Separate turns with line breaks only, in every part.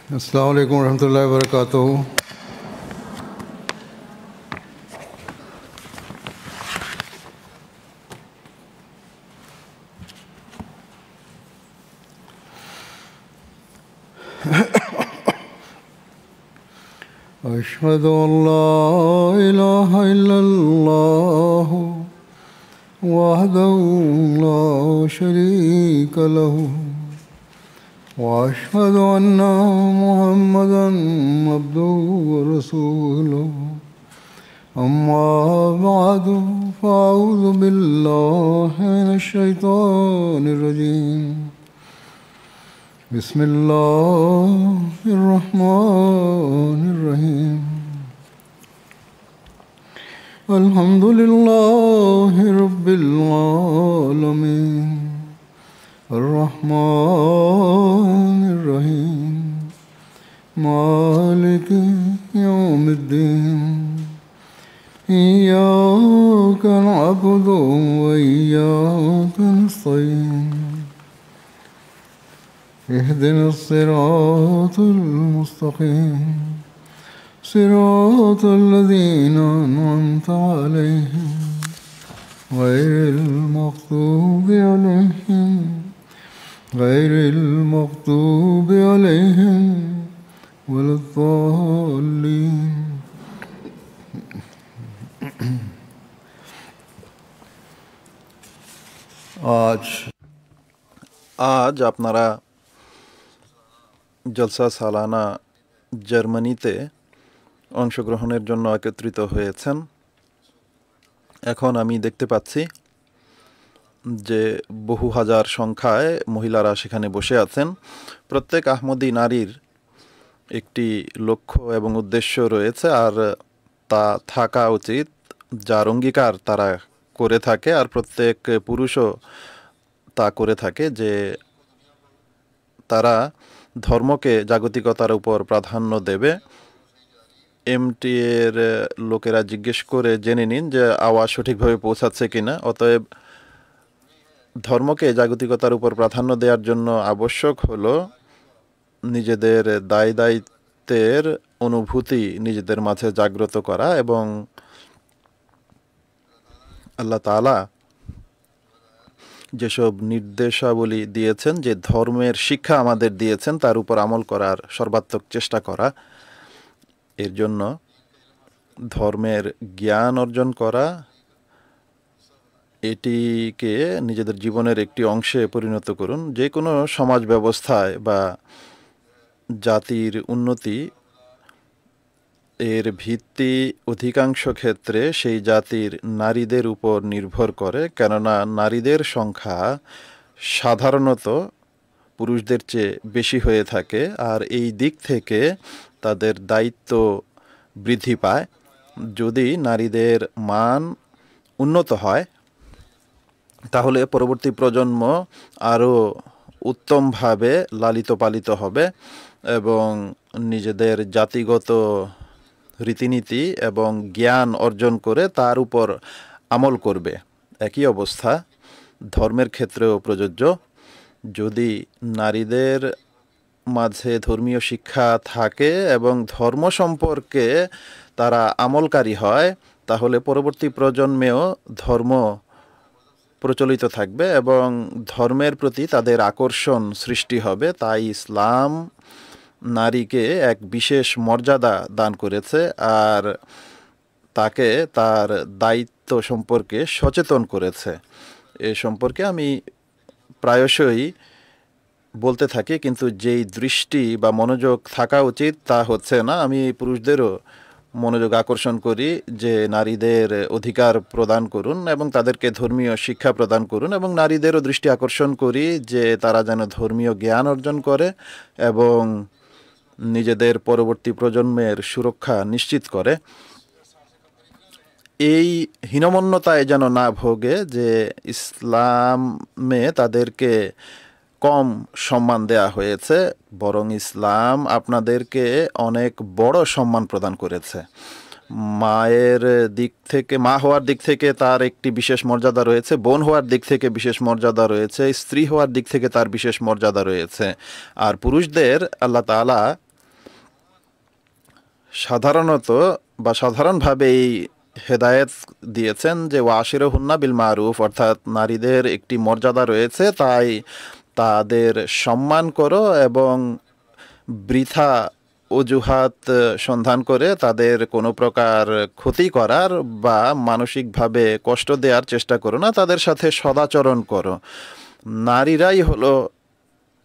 अस्सलामु अलैकुम रहमतुल्लाहि व बरकातुहू। अशहदु अल्ला इलाहा इल्लल्लाह वहदहू ला शरीका लहू वअशहदु अन्ना मुहम्मदन अब्दुहु व रसूलुहु अम्मा बअदु फ़अऊज़ु बिल्लाहि मिनश शैतानिर रजीम। बिस्मिल्लाहिर रहमानिर रहीम। अल्हम्दुलिल्लाहि रब्बिल आलमीन अर्रहमानिर रहीम मालिकि यौमिद्दीन इय्याका नअबुदु व इय्याका नस्तईन इहदिनस सिरातल मुस्तक़ीम सिरातल लज़ीना अनअमता अलैहिम गैरिल मग़्दूबि अलैहिम वलद्दाल्लीन।
आज আপনারা জলসা সালানা জার্মানিতে অংশগ্রহণের জন্য একত্রিত হয়েছেন। এখন আমি দেখতে পাচ্ছি যে বহু হাজার সংখ্যায় মহিলারা সেখানে বসে আছেন। প্রত্যেক আহমদী নারীর একটি লক্ষ্য এবং উদ্দেশ্য রয়েছে, আর তা থাকা উচিত, যার অঙ্গীকার তারা করে থাকে, আর প্রত্যেক পুরুষও তা করে থাকে, যে তারা ধর্মকে জাগতিকতার উপর প্রাধান্য দেবে। এমটি এর লোকেরা জিজ্ঞেস করে জেনে নিন যে আওয়াজ সঠিকভাবে পৌঁছাচ্ছে কিনা। অতএব ধর্মকে জাগতিকতার উপর প্রাধান্য দেওয়ার জন্য আবশ্যক হলো নিজেদের দায় দায়িত্বের অনুভূতি নিজেদের মাঝে জাগ্রত করা, এবং আল্লাহ তাআলা যেসব নির্দেশাবলী দিয়েছেন, যে ধর্মের শিক্ষা আমাদের দিয়েছেন, তার উপর আমল করার সর্বাত্মক চেষ্টা করা। এর জন্য ধর্মের জ্ঞান অর্জন করা, এটিকে নিজেদের জীবনের একটি অংশে পরিণত করুন। যে কোনো সমাজ ব্যবস্থায় বা জাতির উন্নতি এর ভিত্তি অধিকাংশ ক্ষেত্রে সেই জাতির নারীদের উপর নির্ভর করে, কেননা নারীদের সংখ্যা সাধারণত পুরুষদের চেয়ে বেশি হয়ে থাকে, আর এই দিক থেকে তাদের দায়িত্ব বৃদ্ধি পায়। যদি নারীদের মান উন্নত হয়, তাহলে পরবর্তী প্রজন্ম আরও উত্তমভাবে লালিত পালিত হবে এবং নিজেদের জাতিগত রীতিনীতি এবং জ্ঞান অর্জন করে তার উপর আমল করবে। একই অবস্থা ধর্মের ক্ষেত্রেও প্রযোজ্য। যদি নারীদের মাঝে ধর্মীয় শিক্ষা থাকে এবং ধর্ম সম্পর্কে তারা আমলকারী হয়, তাহলে পরবর্তী প্রজন্মেও ধর্ম প্রচলিত থাকবে এবং ধর্মের প্রতি তাদের আকর্ষণ সৃষ্টি হবে। তাই ইসলাম নারীকে এক বিশেষ মর্যাদা দান করেছে, আর তাকে তার দায়িত্ব সম্পর্কে সচেতন করেছে। এ সম্পর্কে আমি প্রায়শই বলতে থাকি, কিন্তু যেই দৃষ্টি বা মনোযোগ থাকা উচিত তা হচ্ছে না। আমি পুরুষদেরও মনোযোগ আকর্ষণ করি যে নারীদের অধিকার প্রদান করুন এবং তাদেরকে ধর্মীয় শিক্ষা প্রদান করুন, এবং নারীদেরও দৃষ্টি আকর্ষণ করি যে তারা যেন ধর্মীয় জ্ঞান অর্জন করে এবং নিজেদের পরবর্তী প্রজন্মের সুরক্ষা নিশ্চিত করে। এই হীনমন্যতায় যেন না ভোগে যে ইসলামে তাদেরকে কম সম্মান দেয়া হয়েছে, বরং ইসলাম আপনাদেরকে অনেক বড় সম্মান প্রদান করেছে। মায়ের দিক থেকে, মা হওয়ার দিক থেকে তার একটি বিশেষ মর্যাদা রয়েছে, বোন হওয়ার দিক থেকে বিশেষ মর্যাদা রয়েছে, স্ত্রী হওয়ার দিক থেকে তার বিশেষ মর্যাদা রয়েছে। আর পুরুষদের আল্লাহ তাআলা সাধারণত বা সাধারণভাবেই হেদায়েত দিয়েছেন যে ওয়াশিরুহুন্না বিল মারুফ, অর্থাৎ নারীদের একটি মর্যাদা রয়েছে, তাই তাদের সম্মান করো এবং বৃথা অজুহাত সন্ধান করে তাদের কোনো প্রকার ক্ষতি করার বা মানসিকভাবে কষ্ট দেওয়ার চেষ্টা করো না, তাদের সাথে সদাচরণ করো। নারীরাই হলো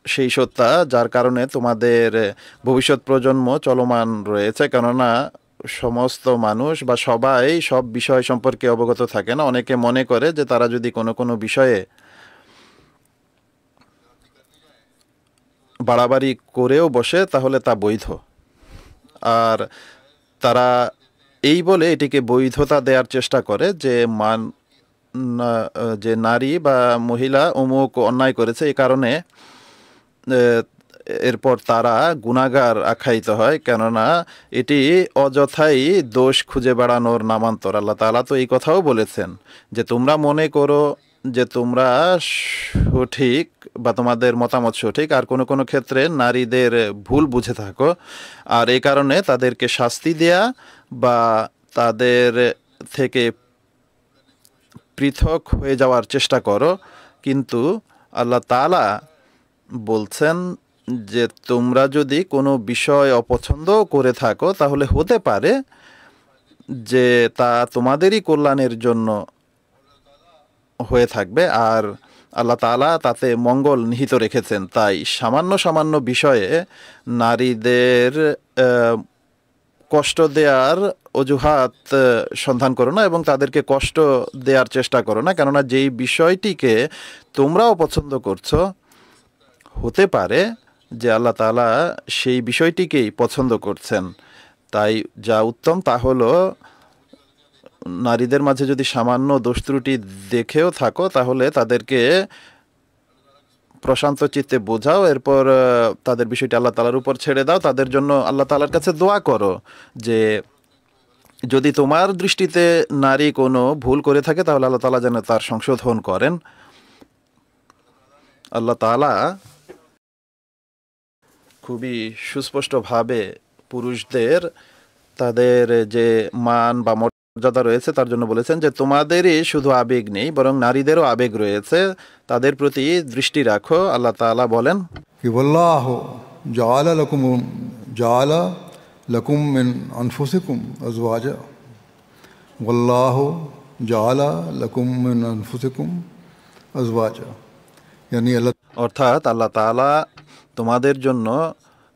সেই সত্তা যার কারণে তোমাদের ভবিষ্যৎ প্রজন্ম চলমান রয়েছে, কেননা সমস্ত মানুষ বা সবাই সব বিষয় সম্পর্কে অবগত থাকে না। অনেকে মনে করে যে তারা যদি কোনো কোনো বিষয়ে বাড়াবাড়ি করেও বসে তাহলে তা বৈধ, আর তারা এই বলে এটিকে বৈধতা দেওয়ার চেষ্টা করে যে যে নারী বা মহিলা অমুক অন্যায় করেছে, এই কারণে এরপর তারা গুনাহগার আখ্যায়িত হয়, কেননা এটি অযথাই দোষ খুঁজে বেড়ানোর নামান্তর। আল্লাহ তাআলা তো এই কথাও বলেছেন যে তোমরা মনে করো যে তোমরা সঠিক বা তোমাদের মতামত সঠিক, আর কোনো কোনো ক্ষেত্রে নারীদের ভুল বুঝে থাকো, আর এই কারণে তাদেরকে শাস্তি দেয়া বা তাদের থেকে পৃথক হয়ে যাওয়ার চেষ্টা করো। কিন্তু আল্লাহ তাআলা বলছেন যে তোমরা যদি কোনো বিষয় অপছন্দ করে থাকো তাহলে হতে পারে যে তা তোমাদেরই কল্যাণের জন্য হয়ে থাকবে, আর আল্লাহ তাআলা তাতে মঙ্গল নিহিত রেখেছেন। তাই সামান্য সামান্য বিষয়ে নারীদের কষ্ট দেওয়ার অজুহাত সন্ধান করো না এবং তাদেরকে কষ্ট দেওয়ার চেষ্টা করো না, কেননা যেই বিষয়টিকে তোমরা অপছন্দ করছো হতে পারে যে আল্লাহ তাআলা সেই বিষয়টিকেই পছন্দ করছেন। তাই যা উত্তম তা হলো নারীদের মাঝে যদি সামান্য দোষ ত্রুটি দেখেও থাকো তাহলে তাদেরকে প্রশান্ত চিত্তে বোঝাও, এরপর তাদের বিষয়টি আল্লাহ তাআলার উপর ছেড়ে দাও। তাদের জন্য আল্লাহ তাআলার কাছে দোয়া করো যে যদি তোমার দৃষ্টিতে নারী কোনো ভুল করে থাকে তাহলে আল্লাহ তাআলা যেন তার সংশোধন করেন। আল্লাহ তাআলা খুবই সুস্পষ্টভাবে পুরুষদের তাদের যে মান বা মর্যাদা রয়েছে তার জন্য বলেছেন যে তোমাদেরই শুধু আবেগ নেই, বরং নারীদেরও আবেগ রয়েছে, তাদের প্রতি দৃষ্টি রাখো। আল্লাহ তাআলা বলেন
कि वल्लाह जाअला लकुम मिन अनफुसिकुम अज़वाजा वल्लाह जाअला लकुम मिन अनफुसिकुम अज़वाजा, यानी अल्लाह
অর্থাৎ আল্লাহ তাআলা তোমাদের জন্য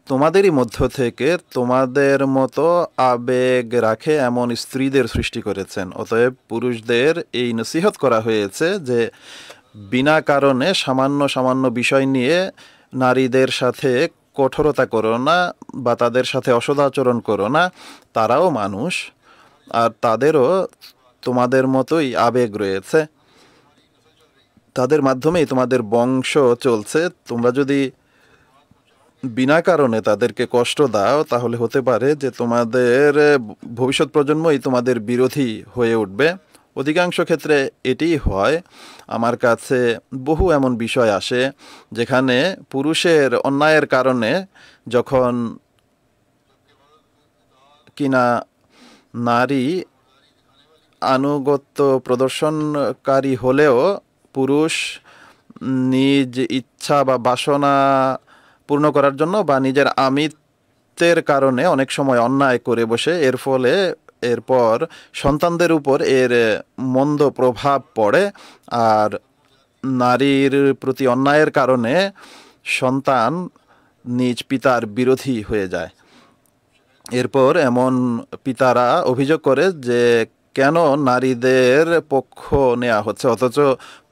তোমাদেরই মধ্য থেকে তোমাদের মতো আবেগ রাখে এমন স্ত্রীদের সৃষ্টি করেছেন। অতএব পুরুষদের এই নসিহত করা হয়েছে যে বিনা কারণে সামান্য সামান্য বিষয় নিয়ে নারীদের সাথে কঠোরতা করো না বা তাদের সাথে অসদাচরণ করো না। তারাও মানুষ আর তাদেরও তোমাদের মতোই আবেগ রয়েছে, তাদের মাধ্যমেই তোমাদের বংশ চলছে। তোমরা যদি বিনা কারণে তাদেরকে কষ্ট দাও তাহলে হতে পারে যে তোমাদের ভবিষ্যৎ প্রজন্মই তোমাদের বিরোধী হয়ে উঠবে। অধিকাংশ ক্ষেত্রে এটিই হয়। আমার কাছে বহু এমন বিষয় আসে যেখানে পুরুষের অন্যায়ের কারণে যখন কিনা নারী আনুগত্য প্রদর্শনকারী হলেও পুরুষ নিজ ইচ্ছা বা বাসনা পূর্ণ করার জন্য বা নিজের আমিত্বের কারণে অনেক সময় অন্যায় করে বসে, এর ফলে এরপর সন্তানদের উপর এর মন্দ প্রভাব পড়ে, আর নারীর প্রতি অন্যায়ের কারণে সন্তান নিজ পিতার বিরোধী হয়ে যায়। এরপর এমন পিতারা অভিযোগ করে যে কেন নারীদের পক্ষ নেওয়া হচ্ছে, অথচ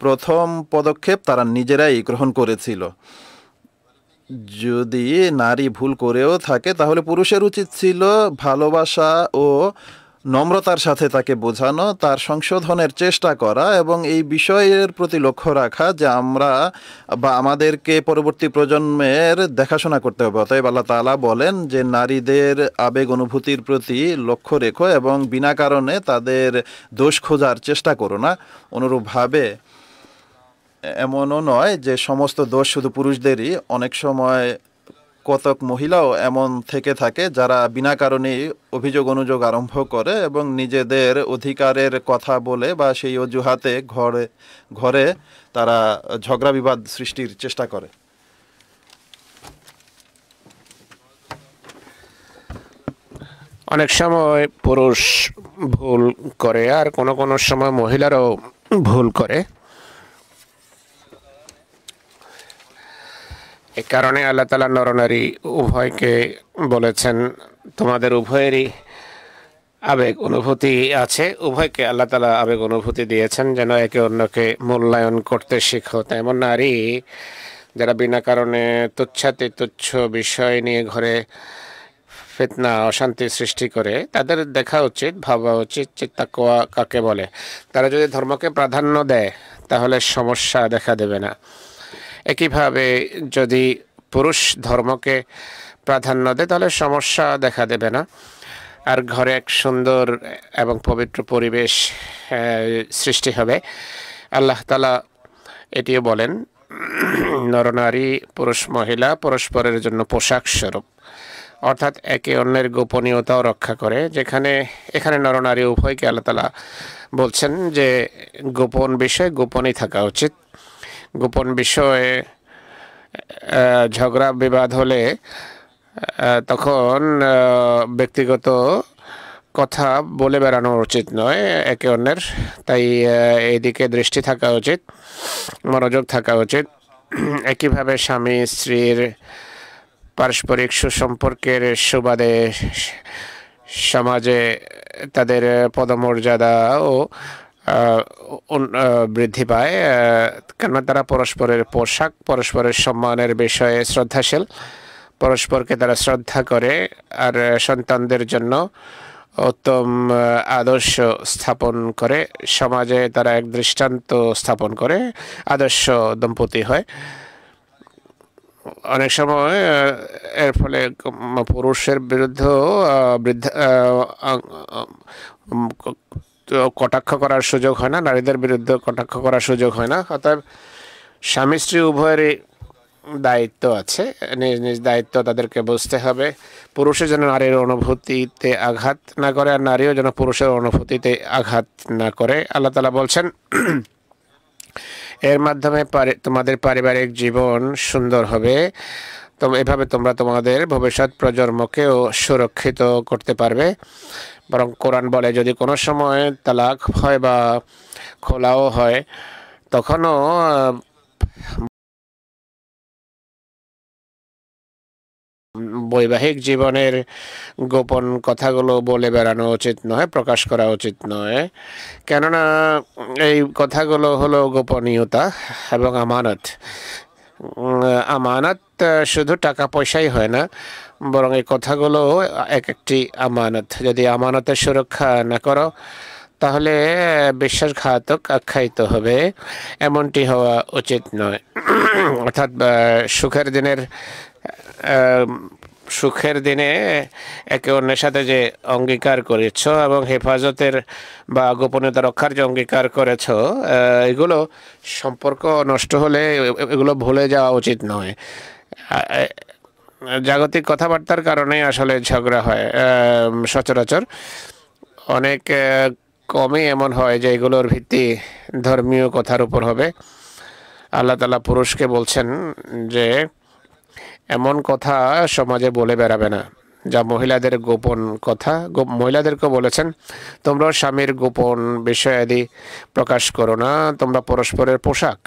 প্রথম পদক্ষেপ তারা নিজেরাই গ্রহণ করেছিল। যদি নারী ভুল করেও থাকে তাহলে পুরুষের উচিত ছিল ভালোবাসা ও নম্রতার সাথে তাকে বোঝানো, তার সংশোধনের চেষ্টা করা এবং এই বিষয়ের প্রতি লক্ষ্য রাখা যে আমরা বা আমাদেরকে পরবর্তী প্রজন্মের দেখাশোনা করতে হবে। অতএব আল্লাহ তাআলা বলেন যে নারীদের আবেগ অনুভূতির প্রতি লক্ষ্য রেখো এবং বিনা কারণে তাদের দোষ খোঁজার চেষ্টা করো না। অনুরূপভাবে এমনও নয় যে সমস্ত দোষ শুধু পুরুষদেরই, অনেক সময় কতক মহিলাও এমন থেকে থাকে যারা বিনা কারণেই অভিযোগ অনুযোগ আরম্ভ করে এবং নিজেদের অধিকারের কথা বলে বা সেই অজুহাতে ঘরে তারা ঝগড়া বিবাদ সৃষ্টির চেষ্টা করে।
অনেক সময় পুরুষ ভুল করে আর কোনো কোনো সময় মহিলারাও ভুল করে। এ কারণে আল্লাহ তাআলা নরনারী উভয়কে বলেছেন তোমাদের উভয়েরই আবেগ অনুভূতি আছে, উভয়কে আল্লাহ তাআলা আবেগ অনুভূতি দিয়েছেন যেন একে অন্যকে মূল্যায়ন করতে শিখো। তেমন নারী যারা বিনা কারণে তুচ্ছাতি তুচ্ছ বিষয় নিয়ে ঘরে ফিতনা অশান্তি সৃষ্টি করে তাদের দেখা উচিত, ভাবা উচিত যে তাকওয়া কাকে বলে। তারা যদি ধর্মকে প্রাধান্য দেয় তাহলে সমস্যা দেখা দেবে না। একইভাবে যদি পুরুষ ধর্মকে প্রাধান্য দেয় তাহলে সমস্যা দেখা দেবে না। আর ঘরে এক সুন্দর এবং পবিত্র পরিবেশ সৃষ্টি হবে। আল্লাহ তাআলা এটিও বলেন নরনারী পুরুষ মহিলা পরস্পরের জন্য পোশাক স্বরূপ, অর্থাৎ একে অন্যের গোপনীয়তাও রক্ষা করে। এখানে নরনারী উভয়কে আল্লাহ তাআলা বলছেন যে গোপন বিষয় গোপনই থাকা উচিত। গোপন বিষয়ে ঝগড়া বিবাদ হলে তখন ব্যক্তিগত কথা বলে বেড়ানো উচিত নয় একে অন্যের। তাই এদিকে দৃষ্টি থাকা উচিত, মনোযোগ থাকা উচিত। একইভাবে স্বামী স্ত্রীর পারস্পরিক সুসম্পর্কের সুবাদে সমাজে তাদের পদমর্যাদাও বৃদ্ধি পায়, কেননা তারা পরস্পরের পোশাক পরস্পরের সম্মানের বিষয়ে শ্রদ্ধাশীল, পরস্পরকে তারা শ্রদ্ধা করে আর সন্তানদের জন্য উত্তম আদর্শ স্থাপন করে। সমাজে তারা এক দৃষ্টান্ত স্থাপন করে, আদর্শ দম্পতি হয়। অনেক সময় এর ফলে পুরুষের বিরুদ্ধেও কটাক্ষ করার সুযোগ হয় না, নারীদের বিরুদ্ধে কটাক্ষ করার সুযোগ হয় না। অতএব স্বামী স্ত্রী উভয়েরই দায়িত্ব আছে, নিজ নিজ দায়িত্ব তাদেরকে বুঝতে হবে। পুরুষের যেন নারীর অনুভূতিতে আঘাত না করে আর নারীও যেন পুরুষের অনুভূতিতে আঘাত না করে। আল্লাহ তাআলা বলছেন এর মাধ্যমে তোমাদের পারিবারিক জীবন সুন্দর হবে। তো এভাবে তোমরা তোমাদের ভবিষ্যৎ প্রজন্মকেও সুরক্ষিত করতে পারবে। বরং কোরআন বলে যদি কোনো সময় তালাক হয় বা খোলাও হয় তখনও বৈবাহিক জীবনের গোপন কথাগুলো বলে বেড়ানো উচিত নয়, প্রকাশ করা উচিত নয়। কেননা এই কথাগুলো হলো গোপনীয়তা এবং আমানত। আমানত শুধু টাকা পয়সাই হয় না, বরং এই কথাগুলো এক একটি আমানত। যদি আমানতের সুরক্ষা না করো তাহলে বিশ্বাসঘাতক আখ্যায়িত হবে, এমনটি হওয়া উচিত নয়। অর্থাৎ সুখের দিনে একে অন্যের সাথে যে অঙ্গীকার করেছ এবং হেফাজতের বা গোপনীয়তা রক্ষার যে অঙ্গীকার করেছ, এগুলো সম্পর্ক নষ্ট হলে এগুলো ভুলে যাওয়া উচিত নয়। জাগতিক কথাবার্তার কারণে আসলে ঝগড়া হয় সচরাচর। অনেক কমই এমন হয় যে এগুলোর ভিত্তি ধর্মীয় কথার উপর হবে। আল্লাহ তাআলা পুরুষকে বলছেন যে এমন কথা সমাজে বলে বেড়াবে না যা মহিলাদের গোপন কথা। মহিলাদেরকে বলেছেন তোমরা স্বামীর গোপন বিষয়াদি প্রকাশ করো না, তোমরা পরস্পরের পোশাক।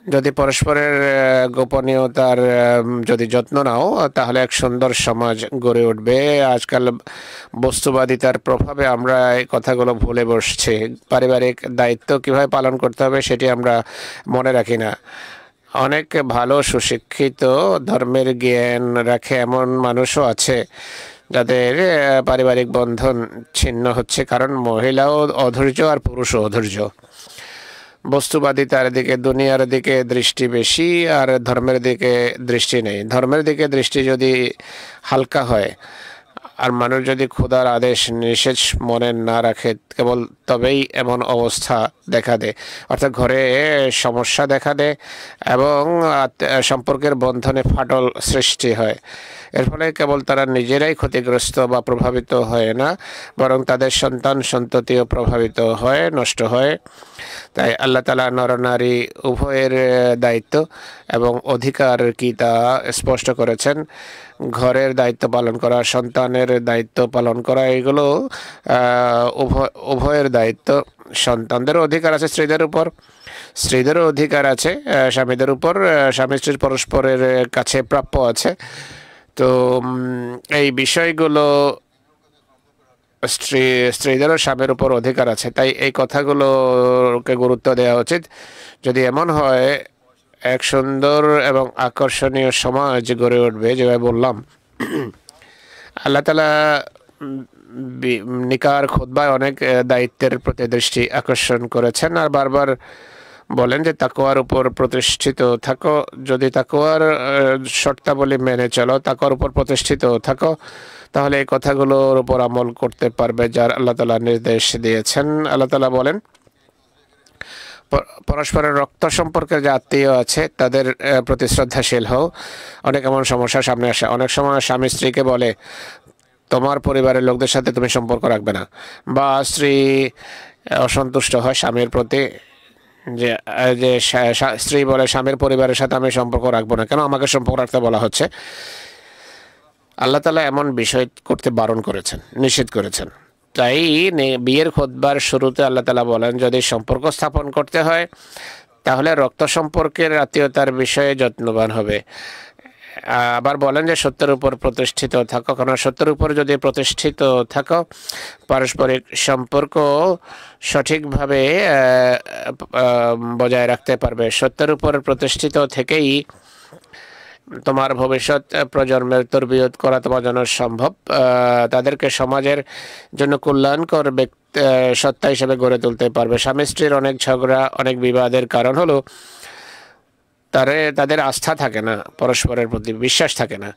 যদি পরস্পরের গোপনীয়তার যদি যত্ন নাও তাহলে এক সুন্দর সমাজ গড়ে উঠবে। আজকাল বস্তুবাদিতার প্রভাবে আমরা এই কথাগুলো ভুলে বসছি। পারিবারিক দায়িত্ব কীভাবে পালন করতে হবে সেটি আমরা মনে রাখি না। অনেক ভালো সুশিক্ষিত ধর্মের জ্ঞান রাখে এমন মানুষও আছে যাদের পারিবারিক বন্ধন ছিন্ন হচ্ছে, কারণ মহিলাও অধৈর্য আর পুরুষও অধৈর্য। বস্তুবাদিতার দিকে দুনিয়ার দিকে দৃষ্টি বেশি আর ধর্মের দিকে দৃষ্টি নেই। ধর্মের দিকে দৃষ্টি যদি হালকা হয় আর মানুষ যদি খোদার আদেশ নিষেধ মনে না রাখে কেবল তবেই এমন অবস্থা দেখা দেয়, অর্থাৎ ঘরে সমস্যা দেখা দেয় এবং সম্পর্কের বন্ধনে ফাটল সৃষ্টি হয়। এর ফলে কেবল তারা নিজেরাই ক্ষতিগ্রস্ত বা প্রভাবিত হয় না, বরং তাদের সন্তান সন্ততিও প্রভাবিত হয়, নষ্ট হয়। তাই আল্লাহ তাআলা নরনারী উভয়ের দায়িত্ব এবং অধিকার কি তা স্পষ্ট করেছেন। ঘরের দায়িত্ব পালন করা, সন্তানের দায়িত্ব পালন করা, এগুলো উভয়ের দায়িত্ব। সন্তানদেরও অধিকার আছে স্ত্রীদের উপর, স্ত্রীদেরও অধিকার আছে স্বামীদের উপর, স্বামী স্ত্রীর পরস্পরের কাছে প্রাপ্য আছে। তো এই বিষয়গুলো স্ত্রীদেরও স্বামীর উপর অধিকার আছে। তাই এই কথাগুলোকে গুরুত্ব দেওয়া উচিত। যদি এমন হয় এক সুন্দর এবং আকর্ষণীয় সমাজ গড়ে উঠবে, যেভাবে বললাম, আল্লাহ তাআলা নিকার খুতবায় অনেক দায়িত্বের প্রতি দৃষ্টি আকর্ষণ করেছেন আর বারবার বলেন যে তাকওয়ার উপর প্রতিষ্ঠিত থাকো। যদি তাকওয়ার শর্তাবলী মেনে চলো, তাকওয়ার উপর প্রতিষ্ঠিত থাকো, তাহলে এই কথাগুলোর উপর আমল করতে পারবে যার আল্লাহ তাআলা নির্দেশ দিয়েছেন। আল্লাহ তাআলা বলেন, পরস্পরের রক্ত সম্পর্কের যে আত্মীয় আছে তাদের প্রতি শ্রদ্ধাশীল হও। অনেক এমন সমস্যার সামনে আসে। অনেক সময় স্বামী স্ত্রীকে বলে তোমার পরিবারের লোকদের সাথে তুমি সম্পর্ক রাখবে না, বা স্ত্রী অসন্তুষ্ট হয় স্বামীর প্রতি, যে স্ত্রী বলে স্বামীর পরিবারের সাথে আমি সম্পর্ক রাখবো না, কেন আমাকে সম্পর্ক রাখতে বলা হচ্ছে। আল্লাহ তাআলা এমন বিষয় করতে বারণ করেছেন, নিষেধ করেছেন। তাই বিয়ের খুতবার শুরুতে আল্লাহ তাআলা বলেন যদি সম্পর্ক স্থাপন করতে হয় তাহলে রক্ত সম্পর্কের আত্মীয়তার বিষয়ে যত্নবান হবে। আবার বলেন যে সত্যের উপর প্রতিষ্ঠিত থাকো, কারণ সত্যের উপর যদি প্রতিষ্ঠিত থাকো পারস্পরিক সম্পর্ক সঠিকভাবে বজায় রাখতে পারবে। সত্যের উপর প্রতিষ্ঠিত থেকেই তোমার ভবিষ্যৎ প্রজন্মের তরবিয়ত করা তোমার জন্য সম্ভব। তাদেরকে সমাজের জন্য কল্যাণকর সত্তা হিসেবে গড়ে তুলতে পারবে। স্বামী স্ত্রীর অনেক ঝগড়া, অনেক বিবাদের কারণ হলো তাদের আস্থা থাকে না, পরস্পরের প্রতি বিশ্বাস থাকে না।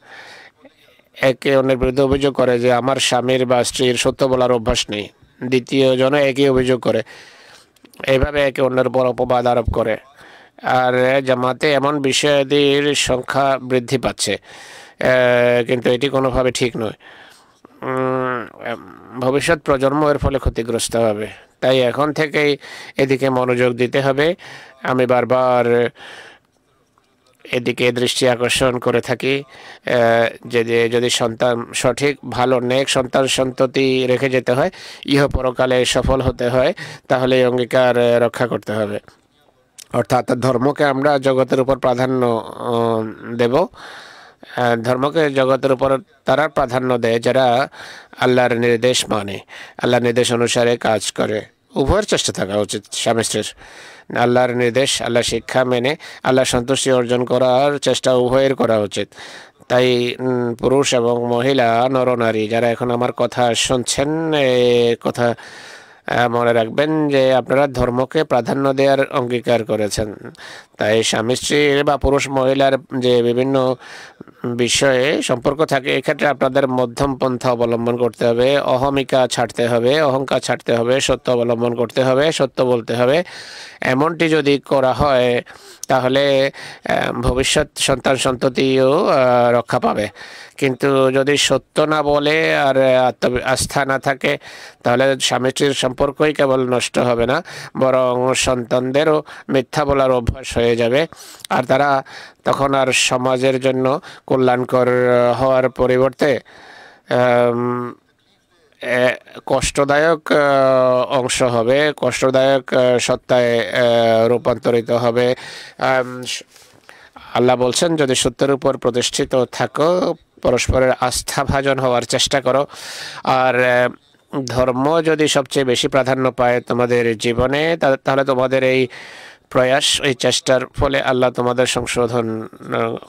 একে অন্যের বিরুদ্ধে অভিযোগ করে যে আমার স্বামীর বা স্ত্রীর সত্য বলার অভ্যাস নেই। দ্বিতীয় জন একই অভিযোগ করে, এইভাবে একে অন্যের উপর অপবাদ আরোপ করে। আর জামাতে এমন বিষয়াদির সংখ্যা বৃদ্ধি পাচ্ছে, কিন্তু এটি কোনোভাবে ঠিক নয়। ভবিষ্যৎ প্রজন্ম এর ফলে ক্ষতিগ্রস্ত হবে। তাই এখন থেকেই এদিকে মনোযোগ দিতে হবে। আমি বারবার এদিকে দৃষ্টি আকর্ষণ করে থাকি যে যদি সন্তান সঠিক ভালো নেক সন্তান সন্ততি রেখে যেতে হয়, ইহ পরকালে সফল হতে হয়, তাহলে এই অঙ্গীকার রক্ষা করতে হবে। অর্থাৎ ধর্মকে আমরা জগতের উপর প্রাধান্য দেব। ধর্মকে জগতের উপর তারা প্রাধান্য দেয় যারা আল্লাহর নির্দেশ মানে, আল্লাহর নির্দেশ অনুসারে কাজ করে। উভয়ের চেষ্টা থাকা উচিত স্বামী স্ত্রীর, আল্লাহর নির্দেশ আল্লাহ শিক্ষা মেনে আল্লাহ সন্তুষ্টি অর্জন করার চেষ্টা উভয়ের করা উচিত। তাই পুরুষ এবং মহিলা, নরনারী যারা এখন আমার কথা শুনছেন, কথা মনে রাখবেন যে আপনারা ধর্মকে প্রাধান্য দেওয়ার অঙ্গীকার করেছেন। তাই স্বামী স্ত্রীর বা পুরুষ মহিলার যে বিভিন্ন বিষয়ে সম্পর্ক থাকে, এক্ষেত্রে আপনাদের মধ্যম পন্থা অবলম্বন করতে হবে। অহমিকা ছাড়তে হবে, অহংকার ছাড়তে হবে, সত্য অবলম্বন করতে হবে, সত্য বলতে হবে। এমনটি যদি করা হয় তাহলে ভবিষ্যৎ সন্তান সন্ততিও রক্ষা পাবে। কিন্তু যদি সত্য না বলে আর আস্থা না থাকে তাহলে স্বামী স্ত্রীর সম্পর্কই কেবল নষ্ট হবে না, বরং সন্তানদেরও মিথ্যা বলার অভ্যাস হয়ে যাবে। আর তারা তখন আর সমাজের জন্য কল্যাণকর হওয়ার পরিবর্তে কষ্টদায়ক অংশ হবে, কষ্টদায়ক সত্তায় রূপান্তরিত হবে। আল্লাহ বলছেন যদি সত্যের উপর প্রতিষ্ঠিত থাকো, পরস্পরের আস্থাভাজন হওয়ার চেষ্টা করো, আর ধর্ম যদি সবচেয়ে বেশি প্রাধান্য পায় তোমাদের জীবনে, তাহলে তোমাদের এই প্রয়াস, এই চেষ্টার ফলে আল্লাহ তোমাদের সংশোধন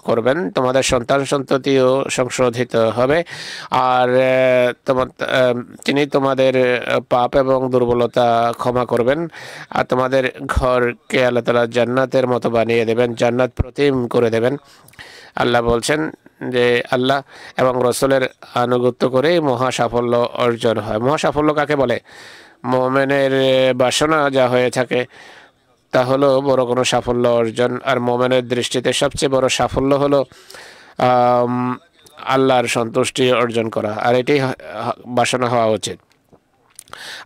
করবেন, তোমাদের সন্তান সন্ততিও সংশোধিত হবে। আর তিনি তোমাদের পাপ এবং দুর্বলতা ক্ষমা করবেন, আর তোমাদের ঘরকে আল্লাহ তাআলা জান্নাতের মতো বানিয়ে দেবেন, জান্নাত প্রতিম করে দেবেন। আল্লাহ বলছেন যে আল্লাহ এবং রসুলের আনুগত্য করেই মহা সাফল্য অর্জন হয়। মহা সাফল্য কাকে বলে? মোমেনের বাসনা যা হয়ে থাকে তা হলো বড় কোনো সাফল্য অর্জন। আর মোমেনের দৃষ্টিতে সবচেয়ে বড় সাফল্য হলো আল্লাহর সন্তুষ্টি অর্জন করা, আর এটাই বাসনা হওয়া উচিত।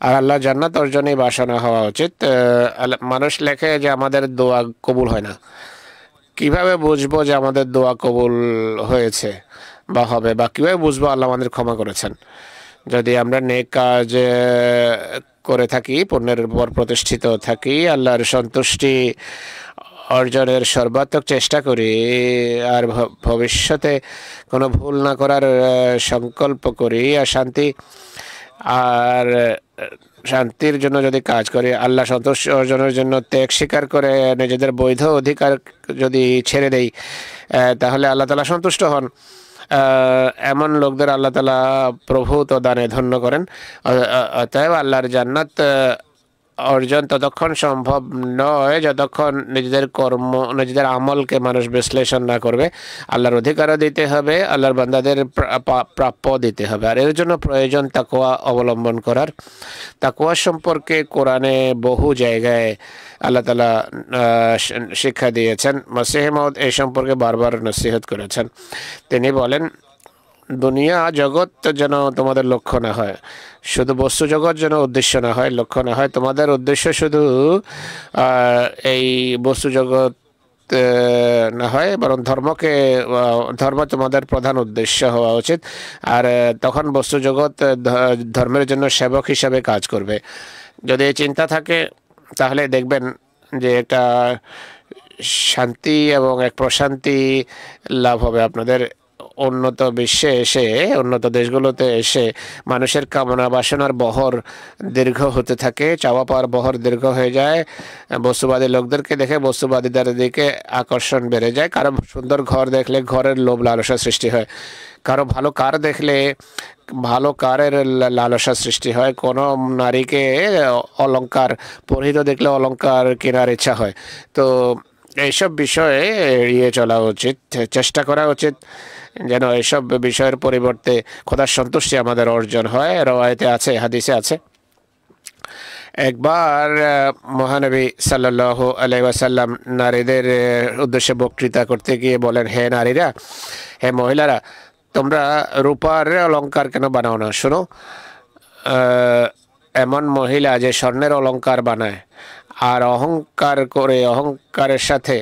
আর আল্লাহ জান্নাত অর্জনেই বাসনা হওয়া উচিত। মানুষ লেখে যে আমাদের দোয়া কবুল হয় না। কিভাবে বুঝবো যে আমাদের দোয়া কবুল হয়েছে বা হবে, বা কিভাবে বুঝবো আল্লাহ আমাদের ক্ষমা করেছেন? যদি আমরা নেক কাজ করে থাকি, পুণ্যের উপর প্রতিষ্ঠিত থাকি, আল্লাহর সন্তুষ্টি অর্জনের সর্বাত্মক চেষ্টা করি, আর ভবিষ্যতে কোনো ভুল না করার সংকল্প করি, আর শান্তির জন্য যদি কাজ করি, আল্লাহ সন্তুষ্টি অর্জনের জন্য ত্যাগ স্বীকার করে নিজেদের বৈধ অধিকার যদি ছেড়ে দেই, তাহলে আল্লাহ তাআলা সন্তুষ্ট হন। এমন লোকদের আল্লাহ তাআলা প্রভূত দানে ধন্য করেন। অতএব আল্লাহর জান্নাত অর্জন ততক্ষণ সম্ভব নয় যতক্ষণ নিজেদের আমলকে মানুষ বিশ্লেষণ না করবে। আল্লাহর অধিকারও দিতে হবে, আল্লাহর বান্দাদের প্রাপ্য দিতে হবে, আর এর জন্য প্রয়োজন তাকওয়া অবলম্বন করার। তাকওয়া সম্পর্কে কোরআনে বহু জায়গায় আল্লাহ তাআলা শিক্ষা দিয়েছেন। মসিহ মাউদ এই সম্পর্কে বারবার নসিহত করেছেন। তিনি বলেন, দুনিয়া জগৎ যেন তোমাদের লক্ষ্য না হয়, শুধু বস্তু জগৎ যেন উদ্দেশ্য না হয়, লক্ষ্য না হয়। তোমাদের উদ্দেশ্য শুধু এই বস্তু জগৎ না হয়, বরং ধর্ম তোমাদের প্রধান উদ্দেশ্য হওয়া উচিত। আর তখন বস্তু জগৎ ধর্মের জন্য সেবক হিসাবে কাজ করবে। যদি এই চিন্তা থাকে তাহলে দেখবেন যে একটা শান্তি এবং এক প্রশান্তি লাভ হবে আপনাদের। উন্নত বিশ্বে এসে, উন্নত দেশগুলোতে এসে মানুষের কামনা বাসনার বহর দীর্ঘ হতে থাকে, চাওয়া পাওয়ার বহর দীর্ঘ হয়ে যায়। বস্তুবাদী লোকদেরকে দেখে বস্তুবাদীদের দিকে আকর্ষণ বেড়ে যায়। কারো সুন্দর ঘর দেখলে ঘরের লোভ লালসা সৃষ্টি হয়, কারো ভালো কার দেখলে ভালো কারের লালসা সৃষ্টি হয়, কোনো নারীকে অলংকার পরিহিত দেখলে অলংকার কেনার ইচ্ছা হয়। তো এইসব বিষয়ে এড়িয়ে চলা উচিত, চেষ্টা করা উচিত যেন এইসব বিষয়ের পরিবর্তে খোদার সন্তুষ্টি আমাদের অর্জন হয়। রওয়ায়েতে আছে, হাদিসে আছে, একবার মহানবী সাল্লাল্লাহু আলাইহি ওয়াসাল্লাম নারীদের উদ্দেশ্যে বক্তৃতা করতে গিয়ে বলেন, হে নারীরা, হে মহিলারা, তোমরা রূপার অলংকার কেন বানাও না? শোনো, এমন মহিলা যে স্বর্ণের অলংকার বানায় আর অহংকার করে, অহংকারের সাথে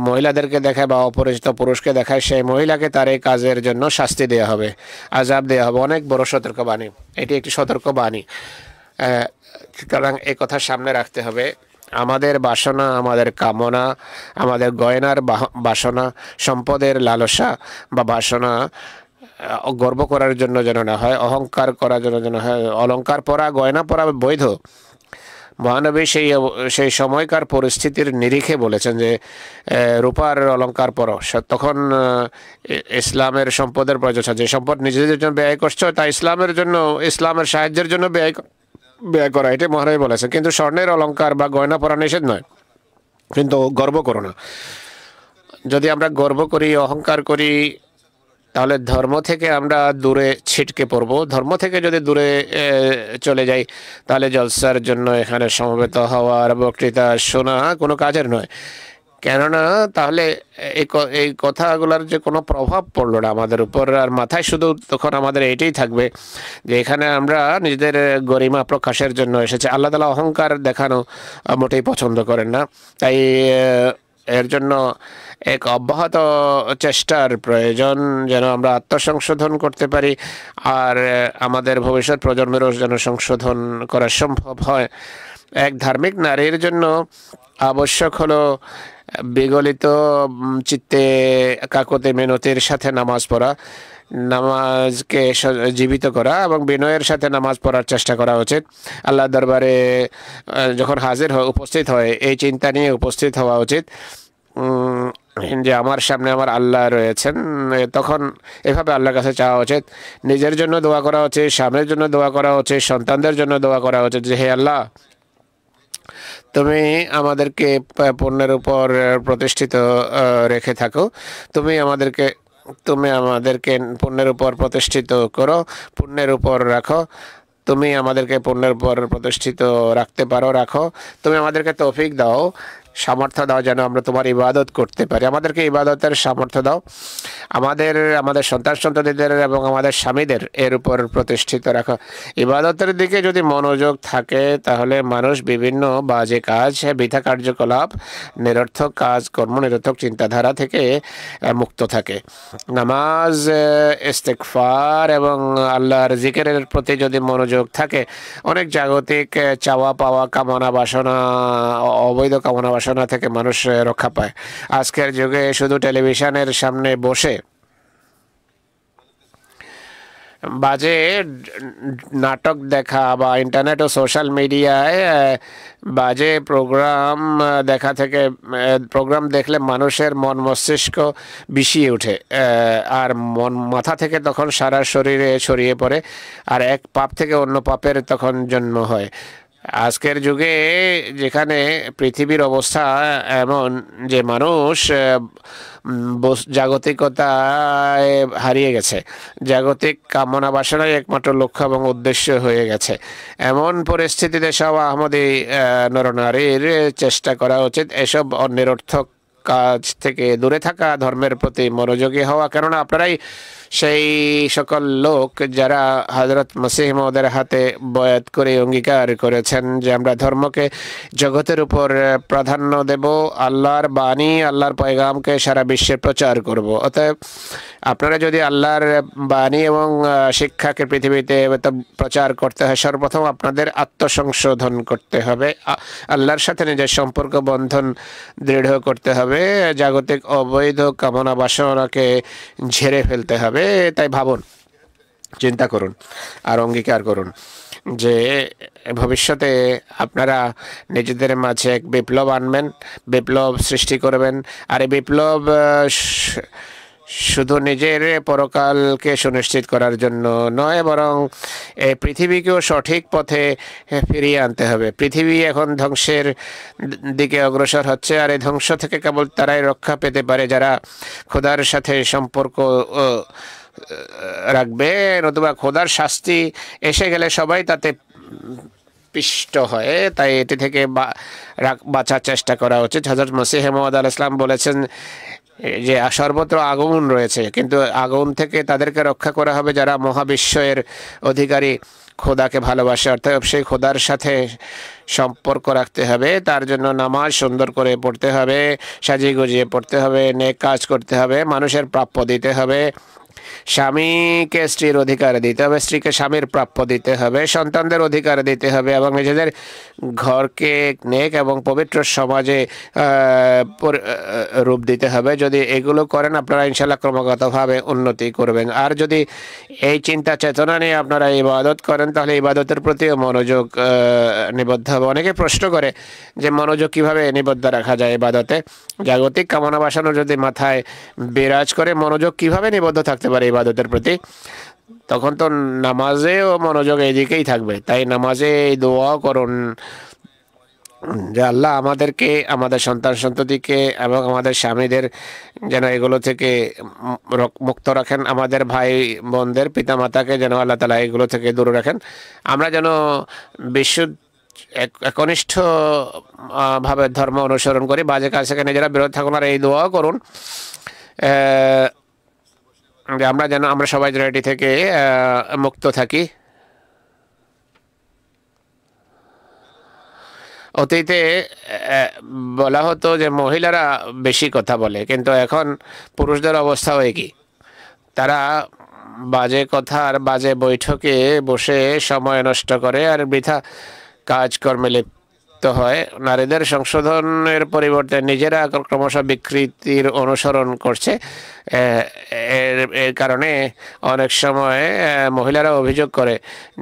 মহিলাদেরকে দেখায় বা অপরিচিত পুরুষকে দেখায়, সেই মহিলাকে তার এই কাজের জন্য শাস্তি দেওয়া হবে, আযাব দেওয়া হবে। অনেক বড় সতর্কবাণী, এটি একটি সতর্কবাণী। সুতরাং এই কথা সামনে রাখতে হবে। আমাদের বাসনা, আমাদের কামনা, আমাদের গয়নার বাসনা, সম্পদের লালসা বা বাসনা গর্ব করার জন্য যেন না হয়, অহংকার করার জন্য যেন হয়। অলংকার পরা, গয়না পরা বৈধ। মহানবী সেই সময়কার পরিস্থিতির নিরিখে বলেছেন যে রূপার অলংকার পরো। তখন ইসলামের সম্পদের প্রয়োজন। যে সম্পদ নিজেদের জন্য ব্যয় করছো তা ইসলামের জন্য, ইসলামের সাহায্যের জন্য ব্যয় করা, এটাই মহানবী বলেছেন। কিন্তু স্বর্ণের অলংকার বা গয়না পরা নিষেধ নয়, কিন্তু গর্ব করো না। যদি আমরা গর্ব করি, অহংকার করি, তাহলে ধর্ম থেকে আমরা দূরে ছিটকে পড়ব। ধর্ম থেকে যদি দূরে চলে যাই তাহলে জলসার জন্য এখানে সমবেত হওয়ার, বক্তৃতা শোনা কোনো কাজের নয়। কেননা তাহলে এই কথাগুলোর যে কোনো প্রভাব পড়লো না আমাদের উপর, আর মাথায় শুধু তখন আমাদের এইটাই থাকবে যে এখানে আমরা নিজেদের গরিমা প্রকাশের জন্য এসেছি। আল্লাহ তাআলা অহংকার দেখানো মোটেই পছন্দ করেন না। তাই এর জন্য এক অব্যাহত চেষ্টার প্রয়োজন যেন আমরা আত্মসংশোধন করতে পারি, আর আমাদের ভবিষ্যৎ প্রজন্মেরও যেন সংশোধন করা সম্ভব হয়। এক ধার্মিক নারীর জন্য আবশ্যক হলো বিগলিত চিত্তে কাকুতি মিনতির সাথে নামাজ পড়া, নামাজকে জীবিত করা এবং বিনয়ের সাথে নামাজ পড়ার চেষ্টা করা উচিত। আল্লাহর দরবারে যখন হাজির উপস্থিত হয় এই চিন্তা নিয়ে উপস্থিত হওয়া উচিত যে আমার সামনে আমার আল্লাহ রয়েছেন। তখন এভাবে আল্লাহর কাছে চাওয়া উচিত, নিজের জন্য দোয়া করা উচিত, স্বামীর জন্য দোয়া করা উচিত, সন্তানদের জন্য দোয়া করা উচিত যে হে আল্লাহ, তুমি আমাদেরকে পুণ্যের উপর প্রতিষ্ঠিত রেখে থাকো, তুমি আমাদেরকে তুমি আমাদেরকে পুণ্যের উপর প্রতিষ্ঠিত করো, পুণ্যের উপর রাখো। তুমি আমাদেরকে পুণ্যের উপর প্রতিষ্ঠিত রাখতে পারো, রাখো। তুমি আমাদেরকে তৌফিক দাও, সামর্থ্য দাও যেন আমরা তোমার ইবাদত করতে পারি। আমাদেরকে ইবাদতের সামর্থ্য দাও। আমাদের সন্তান সন্ততিদের এবং আমাদের স্বামীদের এর উপর প্রতিষ্ঠিত রাখো। ইবাদতের দিকে যদি মনোযোগ থাকে তাহলে মানুষ বিভিন্ন বাজে কাজ, বৃথা কার্যকলাপ, নিরর্থক কাজ কর্ম, নিরর্থক চিন্তাধারা থেকে মুক্ত থাকে। নামাজ, ইস্তেগফার এবং আল্লাহর জিকিরের প্রতি যদি মনোযোগ থাকে, অনেক জাগতিক চাওয়া পাওয়া, কামনা বাসনা, অবৈধ কামনা বাসনা থেকে মানুষ রক্ষা পায়। আজকের যুগে শুধু টেলিভিশনের সামনে বসে বাজে নাটক দেখা বা ইন্টারনেট ও সোশ্যাল মিডিয়ায় বাজে প্রোগ্রাম দেখা থেকে, প্রোগ্রাম দেখলে মানুষের মন মস্তিষ্ক বিষিয়ে ওঠে আর মাথা থেকে তখন সারা শরীরে ছড়িয়ে পড়ে, আর এক পাপ থেকে অন্য পাপের তখন জন্ম হয়। আজকের যুগে যেখানে পৃথিবীর অবস্থা এমন যে মানুষ জাগতিকতায় হারিয়ে গেছে, জাগতিক কামনা বাসনাই একমাত্র লক্ষ্য এবং উদ্দেশ্য হয়ে গেছে, এমন পরিস্থিতিতে সব আহমদী নরনারীর চেষ্টা করা উচিত এসব নিরর্থক কাজ থেকে দূরে থাকা, ধর্মের প্রতি মনোযোগী হওয়া। কেননা আপনারাই সেই সকল লোক যারা হযরত মসিহ মওউদের হাতে বয়াত করে অঙ্গীকার করেছেন যে আমরা ধর্মকে জগতের উপর প্রাধান্য দেব, আল্লাহর বাণী, আল্লাহর পয়গামকে সারা বিশ্বে প্রচার করব। অতএব আপনারা যদি আল্লাহর বাণী এবং শিক্ষাকে পৃথিবীতে প্রচার করতে হয়, সর্বপ্রথম আপনাদের আত্মসংশোধন করতে হবে, আল্লাহর সাথে নিজের সম্পর্ক বন্ধন দৃঢ় করতে হবে, জাগতিক অবৈধ কামনা বাসনাকে ঝেড়ে ফেলতে হবে। তাই ভাবুন, চিন্তা করুন আর অঙ্গীকার করুন যে ভবিষ্যতে আপনারা নিজেদের মাঝে এক বিপ্লব আনবেন, বিপ্লব সৃষ্টি করবেন। আর এই বিপ্লব শুধু নিজের পরকালকে সুনিশ্চিত করার জন্য নয়, বরং এই পৃথিবীকেও সঠিক পথে ফিরিয়ে আনতে হবে। পৃথিবী এখন ধ্বংসের দিকে অগ্রসর হচ্ছে, আর এই ধ্বংস থেকে কেবল তারাই রক্ষা পেতে পারে যারা খোদার সাথে সম্পর্ক রাখবে, নতুবা খোদার শাস্তি এসে গেলে সবাই তাতে পিষ্ট হয়। তাই এটি থেকে বাঁচার চেষ্টা করা উচিত। হযরত মসিহ মাউউদ আলাইহিস সালাম বলেছেন যে সর্বত্র আগুন রয়েছে, কিন্তু আগুন থেকে তাদেরকে রক্ষা করা হবে যারা মহাবিশ্বের অধিকারী, খোদাকে ভালোবাসে। অর্থাৎ সেই খোদার সাথে সম্পর্ক রাখতে হবে। তার জন্য নামাজ সুন্দর করে পড়তে হবে, সাজিয়ে গুজিয়ে পড়তে হবে, নেক কাজ করতে হবে, মানুষের প্রাপ্য দিতে হবে, স্বামীকে স্ত্রীর অধিকার দিতে হবে, স্ত্রীকে স্বামীর প্রাপ্য দিতে হবে, সন্তানদের অধিকার দিতে হবে এবং নিজেদের ঘরকে নেক এবং পবিত্র সমাজে রূপ দিতে হবে। যদি এগুলো করেন আপনারা ইনশাআল্লাহ ক্রমাগতভাবে উন্নতি করবেন। আর যদি এই চিন্তা চেতনা নিয়ে আপনারা ইবাদত করেন তাহলে ইবাদতের প্রতিও মনোযোগ নিবদ্ধ হবে। অনেকে প্রশ্ন করে যে মনোযোগ কিভাবে নিবদ্ধ রাখা যায় ইবাদতে। জাগতিক কামনা বাসনা যদি মাথায় বিরাজ করে, মনোযোগ কিভাবে নিবদ্ধ থাকতে পারে ইবাদতের প্রতি? তখন তো নামাজেও মনোযোগ এইদিকেই থাকবে। তাই নামাজে দোয়া করুন যে আল্লাহ আমাদেরকে, আমাদের সন্তান সন্ততিকে এবং আমাদের স্বামীদের যেন এগুলো থেকে মুক্ত রাখেন, আমাদের ভাই বোনদের পিতামাতাকে যেন আল্লাহ তাআলা এগুলো থেকে দূরে রাখেন। আমরা যেন বিশুদ্ধ একনিষ্ঠ ভাবে ধর্ম অনুসরণ করি, বাজে কাজ থেকে নিজেরা বিরত থাকুন। আর এই দোয়া করুন যে আমরা সবাই যেন এটি থেকে মুক্ত থাকি। অতীতে বলা হতো যে মহিলারা বেশি কথা বলে, কিন্তু এখন পুরুষদের অবস্থাও একই। তারা বাজে কথা আর বাজে বৈঠকে বসে সময় নষ্ট করে আর বৃথা কাজকর্মে লিপ্ত হয়। নারীদের সংশোধনের পরিবর্তে নিজেরা ক্রমশ বিকৃতির অনুসরণ করছে। এর কারণে অনেক সময় মহিলারা অভিযোগ করে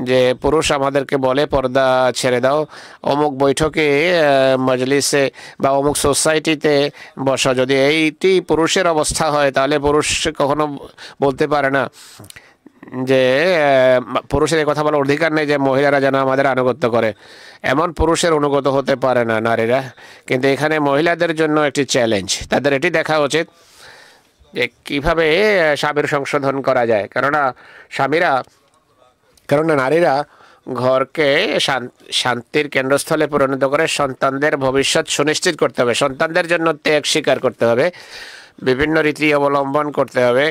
যে পুরুষ আমাদেরকে বলে পর্দা ছেড়ে দাও, অমুক বৈঠকে মজলিসে বা অমুক সোসাইটিতে বসা। যদি এইটি পুরুষের অবস্থা হয় তাহলে পুরুষ কখনো বলতে পারে না যে পুরুষের এই কথা বলার অধিকার নেই যে মহিলারা যেন আমাদের আনুগত্য করে। এমন পুরুষের অনুগত হতে পারে না নারীরা। কিন্তু এখানে মহিলাদের জন্য একটি চ্যালেঞ্জ, তাদের এটি দেখা উচিত যে কিভাবে স্বামীর সংশোধন করা যায়। কেননা নারীরা ঘরকে শান্তির কেন্দ্রস্থলে পরিণত করে সন্তানদের ভবিষ্যৎ সুনিশ্চিত করতে হবে, সন্তানদের জন্য ত্যাগ স্বীকার করতে হবে, বিভিন্ন রীতি অবলম্বন করতে হবে।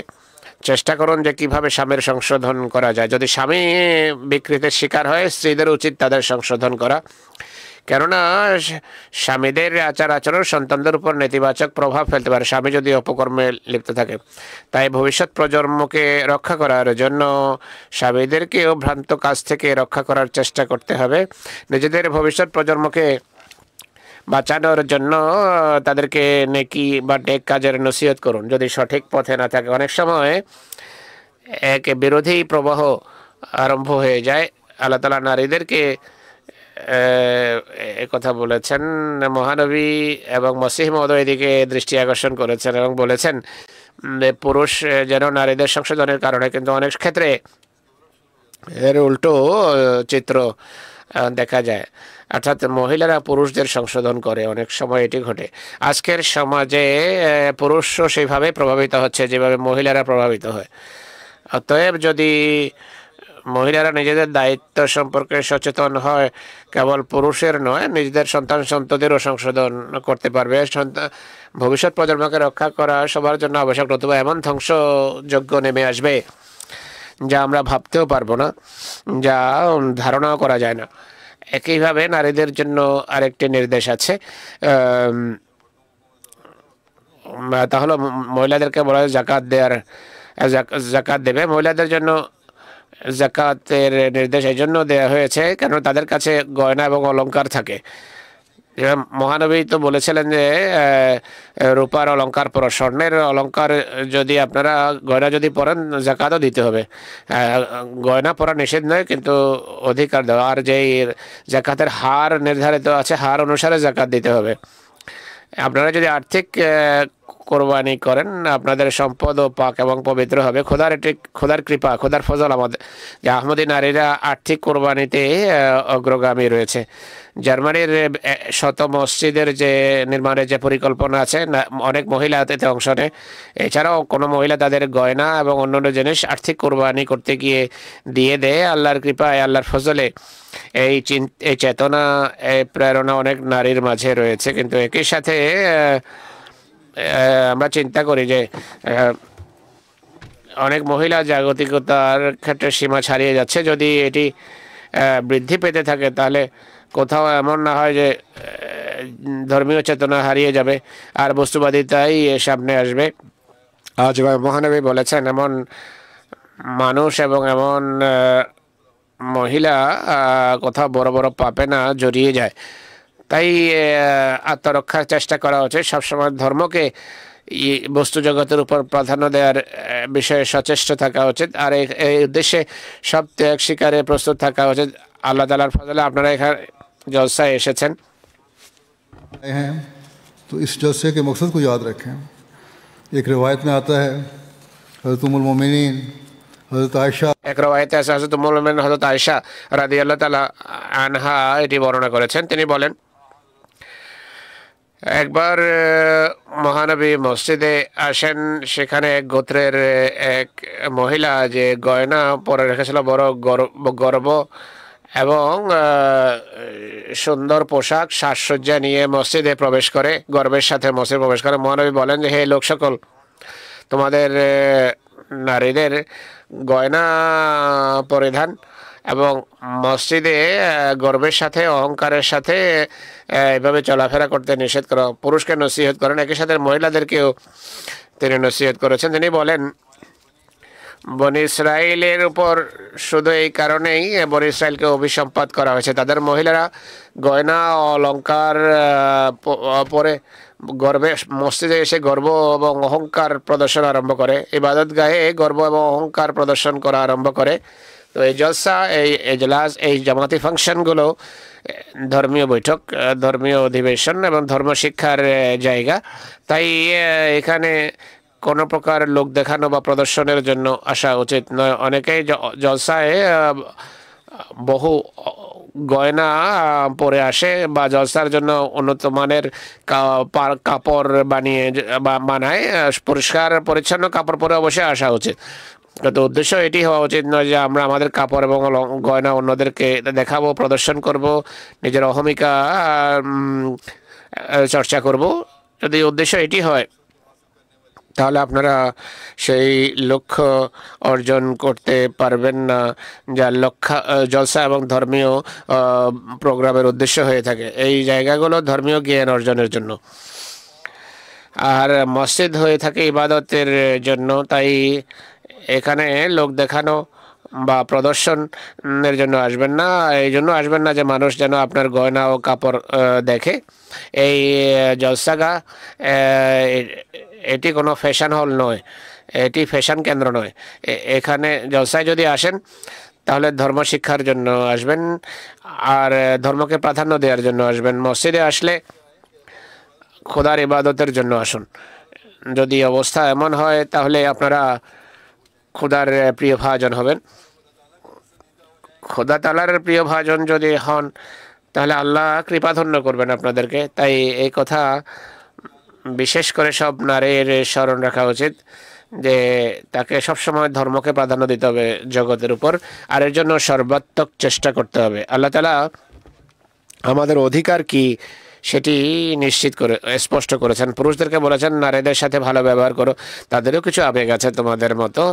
চেষ্টা করুন যে কিভাবে স্বামীর সংশোধন করা যায়। যদি স্বামী বিকৃতির শিকার হয়, স্ত্রীদের উচিত তাদের সংশোধন করা। কেননা স্বামীদের আচার আচরণ সন্তানদের উপর নেতিবাচক প্রভাব ফেলতে পারে স্বামী যদি অপকর্মে লিপ্ত থাকে। তাই ভবিষ্যৎ প্রজন্মকে রক্ষা করার জন্য স্বামীদেরকেও ভ্রান্ত কাজ থেকে রক্ষা করার চেষ্টা করতে হবে। নিজেদের ভবিষ্যৎ প্রজন্মকে বাঁচানোর জন্য তাদেরকে নেকি বা নেক কাজের নসিহত করুন যদি সঠিক পথে না থাকে। অনেক সময় এক বিরোধী প্রবাহ আরম্ভ হয়ে যায়। আল্লাহ তাআলা নারীদেরকে কথা বলেছেন, মহানবী এবং মসিহ মহোদয় দিকে দৃষ্টি আকর্ষণ করেছেন এবং বলেছেন পুরুষ যেন নারীদের সংশোধনের কারণে, কিন্তু অনেক ক্ষেত্রে এর উল্টো চিত্র দেখা যায়, অর্থাৎ মহিলারা পুরুষদের সংশোধন করে। অনেক সময় এটি ঘটে। আজকের সমাজে পুরুষও সেইভাবে প্রভাবিত হচ্ছে যেভাবে মহিলারা প্রভাবিত হয়। অতএব যদি মহিলারা নিজেদের দায়িত্ব সম্পর্কে সচেতন হয়, কেবল পুরুষের নয় নিজেদের সন্তান সন্ততিরও সংশোধন করতে পারবে। ভবিষ্যৎ প্রজন্মকে রক্ষা করা সবার জন্য আবশ্যক, নতুবা এমন ধ্বংসযজ্ঞ নেমে আসবে যা আমরা ভাবতেও পারবো না, যা ধারণাও করা যায় না। একইভাবে নারীদের জন্য আরেকটি নির্দেশ আছে, তাহলে মহিলাদেরকে বলা হয় জাকাত দেবে। মহিলাদের জন্য জাকাতের নির্দেশ এই জন্য দেওয়া হয়েছে কেন তাদের কাছে গয়না এবং অলংকার থাকে। মহানবী তো বলেছিলেন যে রূপার অলংকার পরো, স্বর্ণের অলংকার যদি আপনারা গয়না যদি পরেন জাকাতও দিতে হবে। গয়না পরা নিষেধ নয়, কিন্তু অধিকার দেওয়া। আর যেই জাকাতের হার নির্ধারিত আছে, হার অনুসারে জাকাত দিতে হবে। আপনারা যদি আর্থিক কোরবানি করেন আপনাদের সম্পদও পাক এবং পবিত্র হবে। খোদার কৃপা, খোদার ফজল আমাদের যে আহমদী নারীরা আর্থিক কোরবানিতে অগ্রগামী রয়েছে। জার্মানির শত মসজিদের যে নির্মাণের যে পরিকল্পনা আছে, অনেক মহিলা এতে অংশ নেয়। এছাড়াও কোনো মহিলা তাদের গয়না এবং অন্যান্য জিনিস আর্থিক কোরবানি করতে গিয়ে দিয়ে দেয়। আল্লাহর কৃপায়, আল্লাহর ফজলে এই চেতনা, এই প্রেরণা অনেক নারীর মাঝে রয়েছে। কিন্তু একই সাথে আমরা চিন্তা করি যে অনেক মহিলা জাগতিকতার ক্ষেত্রে সীমা ছাড়িয়ে যাচ্ছে। যদি এটি বৃদ্ধি পেতে থাকে তাহলে কোথাও এমন না হয় যে ধর্মীয় চেতনা হারিয়ে যাবে আর বস্তুবাদিতাই সামনে আসবে। আজ মহানবী বলেছেন এমন মানুষ এবং এমন মহিলা কোথাও বড় বড় পাপে না জড়িয়ে যায়। তাই আত্মরক্ষার চেষ্টা করা উচিত। সবসময় ধর্মকে বস্তু জগতের উপর প্রাধান্য দেওয়ার বিষয়ে সচেষ্ট থাকা উচিত। আর এই উদ্দেশ্যে সব ত্যাগ স্বীকারে প্রস্তুত থাকা উচিত। আল্লাহ তাআলার ফজলে আপনারা এখানে জলসায় এসেছেন।
हैं तो इस जलसे के मकसद को याद रखें। एक रिवायत में आता है हज़रत उम्मुल मोमिनीन हज़रत आयशा,
এক রওয়ায়েতে আছে হযরত উম্মুল মুমিনিন হযরত আয়েশা রাদিয়াল্লাহু তাআলা আনহা এটি বর্ণনা করেছেন। তিনি বলেন একবার মহানবী মসজিদে আসেন, সেখানে এক গোত্রের এক মহিলা যে গয়না পরে রেখেছিল, বড় গর্ব এবং সুন্দর পোশাক সাজসজ্জা নিয়ে মসজিদে প্রবেশ করে, গর্বের সাথে মসজিদে প্রবেশ করে। মহানবী বলেন যে হে লোক সকল, তোমাদের নারীদের গয়না পরিধান এবং মসজিদে গর্বের সাথে অহংকারের সাথে এভাবে চলাফেরা করতে নিষেধ করো। পুরুষকে নসিহত করেন, একই সাথে মহিলাদেরকেও তিনি নসিহত করেছেন। তিনি বলেন বনি ইসরাইলের উপর শুধু এই কারণেই বনি ইসরাইলকে অভিসম্পাত করা হয়েছে, তাদের মহিলারা গয়না অলংকার পরে গর্বে মসজিদে এসে গর্ব এবং অহংকার প্রদর্শন আরম্ভ করে, ইবাদত গাহে গর্ব এবং অহংকার প্রদর্শন করা আরম্ভ করে। তো এই জলসা, এই এজলাস, এই জামাতি ফাংশনগুলো ধর্মীয় বৈঠক, ধর্মীয় অধিবেশন এবং ধর্মশিক্ষার জায়গা। তাই এখানে কোনো প্রকার লোক দেখানো বা প্রদর্শনের জন্য আসা উচিত নয়। অনেকেই জলসায় বহু গয়না পরে আসে বা জলসার জন্য উন্নত মানের কাপড় বানায়, পরিষ্কার পরিচ্ছন্ন কাপড় পরে অবশ্যই আসা উচিত। কিন্তু উদ্দেশ্য এটি হওয়া উচিত নয় যে আমরা আমাদের কাপড় এবং গয়না অন্যদেরকে দেখাবো, প্রদর্শন করব, নিজের অহমিকা চর্চা করব। যদি উদ্দেশ্য এটি হয় তাহলে আপনারা সেই লক্ষ্য অর্জন করতে পারবেন না যা জলসা এবং ধর্মীয় প্রোগ্রামের উদ্দেশ্য হয়ে থাকে। এই জায়গাগুলো ধর্মীয় জ্ঞান অর্জনের জন্য, আর মসজিদ হয়ে থাকে ইবাদতের জন্য। তাই এখানে লোক দেখানো বা প্রদর্শনের জন্য আসবেন না। এই জন্য আসবেন না যে মানুষ যেন আপনার গয়না ও কাপড় দেখে। এই জলসাগা এটি কোনো ফ্যাশন হল নয়, এটি ফ্যাশন কেন্দ্র নয়। এখানে জলসায় যদি আসেন তাহলে ধর্ম শিক্ষার জন্য আসবেন আর ধর্মকে প্রাধান্য দেওয়ার জন্য আসবেন। মসজিদে আসলে খোদার ইবাদতের জন্য আসুন। যদি অবস্থা এমন হয় তাহলে আপনারা খোদার প্রিয় ভাজন হবেন। খোদা তাআলার প্রিয় ভাজন যদি হন তাহলে আল্লাহ কৃপাধন্য করবেন আপনাদেরকে। তাই এই কথা বিশেষ করে সব নারীর স্মরণ রাখা উচিত যে তাকে সবসময় ধর্মকে প্রাধান্য দিতে হবে জগতের উপর, আর এর জন্য সর্বাত্মক চেষ্টা করতে হবে। আল্লাহ তাআলা আমাদের অধিকার কি সেটি নিশ্চিত করে স্পষ্ট করেছেন। পুরুষদেরকে বলেছেন নারীদের সাথে ভালো ব্যবহার করো, তাদেরও কিছু আবেগ আছে তোমাদের মতো,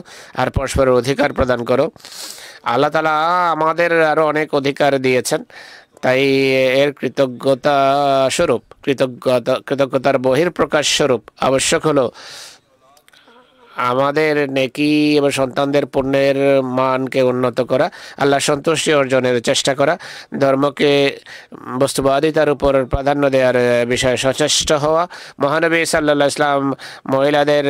আর পরস্পরের অধিকার প্রদান করো। আল্লাহ তাআলা আমাদের আরও অনেক অধিকার দিয়েছেন, তাই এর কৃতজ্ঞতা স্বরূপ, কৃতজ্ঞতার বহিঃপ্রকাশ স্বরূপ আবশ্যক হলো আমাদের নেকি এবং সন্তানদের পুণ্যের মানকে উন্নত করা, আল্লাহ সন্তুষ্টি অর্জনের চেষ্টা করা, ধর্মকে বস্তুবাদিতার উপর প্রাধান্য দেওয়ার বিষয়ে সচেষ্ট হওয়া। মহানবী সাল্লাল্লাহু আলাইহি ওয়াসাল্লাম মহিলাদের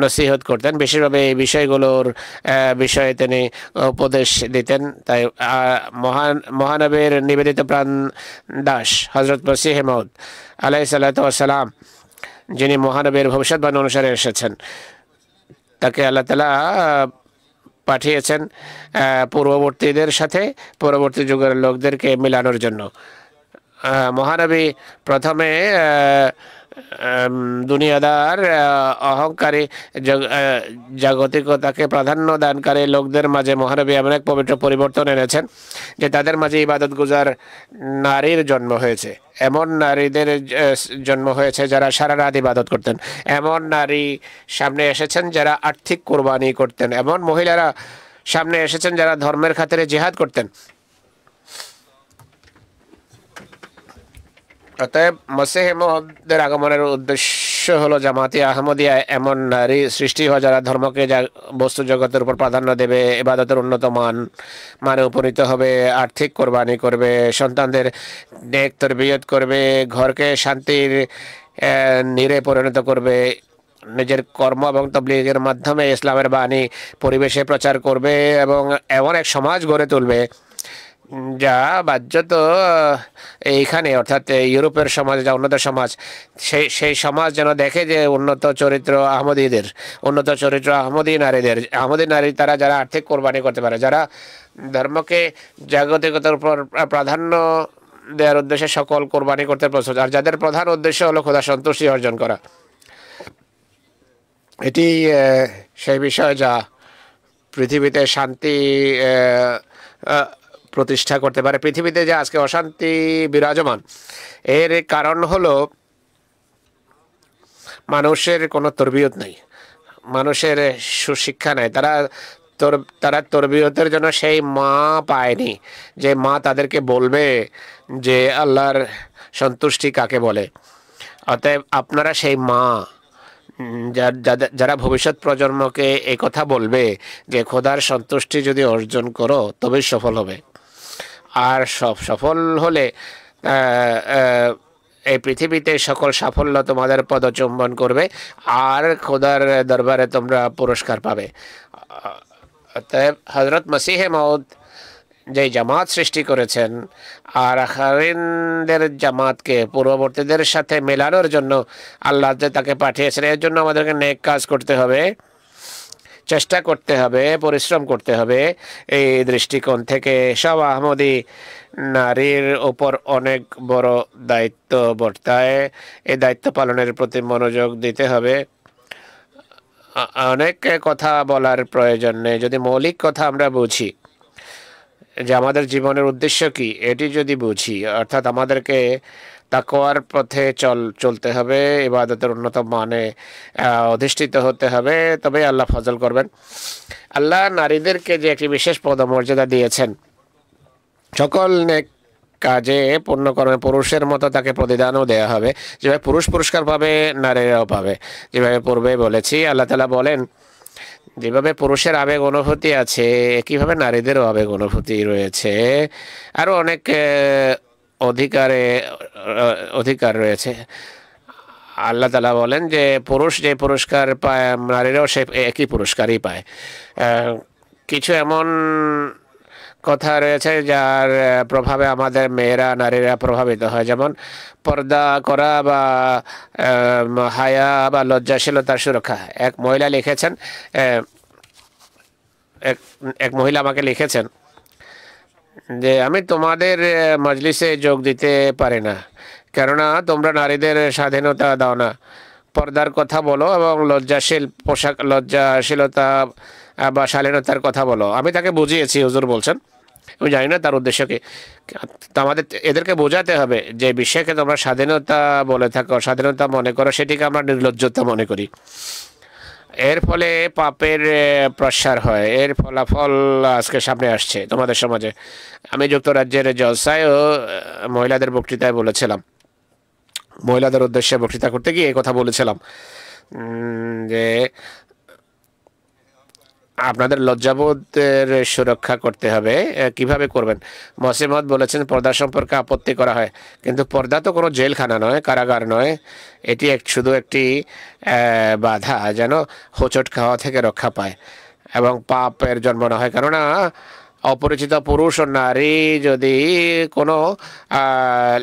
নসিহত করতেন, বিশেষভাবে এই বিষয়গুলোর বিষয়ে তিনি উপদেশ দিতেন। তাই মহানবীর নিবেদিত প্রাণ দাস হযরত মসিহ মাউদ আলাইহিস সালাতু ওয়াস সালাম, যিনি মহানবীর ভবিষ্যৎবাণী অনুসারে এসেছেন, তাকে আল্লাহ তাআলা পাঠিয়েছেন পূর্ববর্তীদের সাথে পরবর্তী যুগের লোকদেরকে মিলানোর জন্য। মহানবী প্রথমে দুনিয়াদার, অহংকারী, জাগতিকতাকে প্রাধান্য দানকারী লোকদের মাঝে মহানবী এমন এক পবিত্র পরিবর্তন এনেছেন যে তাদের মাঝে ইবাদত গুজার নারীর জন্ম হয়েছে। এমন নারীদের জন্ম হয়েছে যারা সারা রাত ইবাদত করতেন। এমন নারী সামনে এসেছেন যারা আর্থিক কোরবানি করতেন। এমন মহিলারা সামনে এসেছেন যারা ধর্মের খাতিরে জিহাদ করতেন। অতএব মসিহ মউদের আগমনের উদ্দেশ্য হলো জামাতে আহমদিয়া এমন নারী সৃষ্টি হওয়া যারা ধর্মকে বস্তু জগতের উপর প্রাধান্য দেবে, ইবাদতের উন্নত মানে উপনীত হবে, আর্থিক কোরবানি করবে, সন্তানদের নেক তরবিয়ত করবে, ঘরকে শান্তির নীড়ে পরিণত করবে, নিজের কর্ম এবং তাবলীগের মাধ্যমে ইসলামের বাণী পরিবেশে প্রচার করবে এবং এমন এক সমাজ গড়ে তুলবে যা বাহ্যত এইখানে, অর্থাৎ ইউরোপের সমাজ যা উন্নত সমাজ, সেই সমাজ যেন দেখে যে উন্নত চরিত্র আহমদীদের, উন্নত চরিত্র আহমদী নারীদের, আহমদী নারী তারা যারা আর্থিক কোরবানি করতে পারে, যারা ধর্মকে জাগতিকতার উপর প্রাধান্য দেওয়ার উদ্দেশ্যে সকল কোরবানি করতে প্রস্তুত, আর যাদের প্রধান উদ্দেশ্য হলো খোদা সন্তুষ্টি অর্জন করা। এটি সেই বিষয় যা পৃথিবীতে শান্তি প্রতিষ্ঠা করতে পারে। পৃথিবীতে যে আজকে অশান্তি বিরাজমান, এর কারণ হলো মানুষের কোনো তরবিয়ত নেই, মানুষের সুশিক্ষা নেই। তারা তরবিয়তের জন্য সেই মা পায়নি যে মা তাদেরকে বলবে যে আল্লাহর সন্তুষ্টি কাকে বলে। অতএব আপনারা সেই মা যারা ভবিষ্যৎ প্রজন্মকে এই কথা বলবে যে খোদার সন্তুষ্টি যদি অর্জন করো তবেই সফল হবে। আর সফল হলে এই পৃথিবীতে সকল সাফল্য তোমাদের পদচুম্বন করবে আর খোদার দরবারে তোমরা পুরস্কার পাবে। অতএব হযরত মসিহ মাউদ যে জামাত সৃষ্টি করেছেন আর আখিরিনদের জামাতকে পূর্ববর্তীদের সাথে মেলানোর জন্য আল্লাহ যে তাকে পাঠিয়েছেন, এর জন্য আমাদেরকে নেক কাজ করতে হবে। চেষ্টা করতে হবে, পরিশ্রম করতে হবে। এই দৃষ্টিকোণ থেকে সব আহমদী নারীর ওপর অনেক বড় দায়িত্ব বর্তায়। এই দায়িত্ব পালনের প্রতি মনোযোগ দিতে হবে। অনেক কথা বলার প্রয়োজন নেই। যদি মৌলিক কথা আমরা বুঝি যে আমাদের জীবনের উদ্দেশ্য কি, এটি যদি বুঝি, অর্থাৎ আমাদেরকে তাকওয়ার পথে চলতে হবে, ইবাদতের উন্নত মানে অধিষ্ঠিত হতে হবে, তবে আল্লাহ ফজল করবেন। আল্লাহ নারীদেরকে যে একটি বিশেষ পদমর্যাদা দিয়েছেন, সকল নেক কাজে পুণ্যকর্মে পুরুষের মতো তাকে প্রতিদানও দেওয়া হবে। যেভাবে পুরুষ পুরস্কার পাবে, নারীরাও পাবে। যেভাবে পূর্বে বলেছি, আল্লাহ তাআলা বলেন যেভাবে পুরুষের আবেগ অনুভূতি আছে, একইভাবে নারীদেরও আবেগ অনুভূতি রয়েছে। আরও অনেক অধিকার রয়েছে। আল্লাহ তাআলা বলেন যে পুরুষ যে পুরস্কার পায়, নারীরাও সে একই পুরস্কারই পায়। কিছু এমন কথা রয়েছে যার প্রভাবে আমাদের মেয়েরা, নারীরা প্রভাবিত হয়, যেমন পর্দা করা বা হায়া বা লজ্জাশীলতার সুরক্ষা। এক মহিলা লিখেছেন, এক মহিলা আমাকে লিখেছেন যে আমি তোমাদের মজলিসে যোগ দিতে পারি না, কেননা তোমরা নারীদের স্বাধীনতা দাও না। পর্দার কথা বলো এবং লজ্জাশীল পোশাক, লজ্জাশীলতা বা শালীনতার কথা বলো। আমি তাকে বুঝিয়েছি, হুজুর বলছেন, আমি জানি না তার উদ্দেশ্য কি। আমাদের এদেরকে বোঝাতে হবে যে বিষয়কে তোমরা স্বাধীনতা বলে থাকো, স্বাধীনতা মনে করো, সেটিকে আমরা নির্লজ্জতা মনে করি। এর ফলে পাপের প্রসার হয়। এর ফলাফল আজকে সামনে আসছে তোমাদের সমাজে। আমি যুক্তরাজ্যের জলসায়ও মহিলাদের বক্তৃতায় বলেছিলাম, মহিলাদের উদ্দেশ্যে বক্তৃতা করতে গিয়ে এই কথা বলেছিলাম যে আপনাদের লজ্জাবোধের সুরক্ষা করতে হবে। কিভাবে করবেন? মসিমত বলেছেন পর্দা সম্পর্কে আপত্তি করা হয়, কিন্তু পর্দা তো কোনো জেলখানা নয়, কারাগার নয়। এটি শুধু একটি বাধা, যেন হোঁচট খাওয়া থেকে রক্ষা পায় এবং পাপের জন্ম না হয়। কেননা অপরিচিত পুরুষ ও নারী যদি কোনো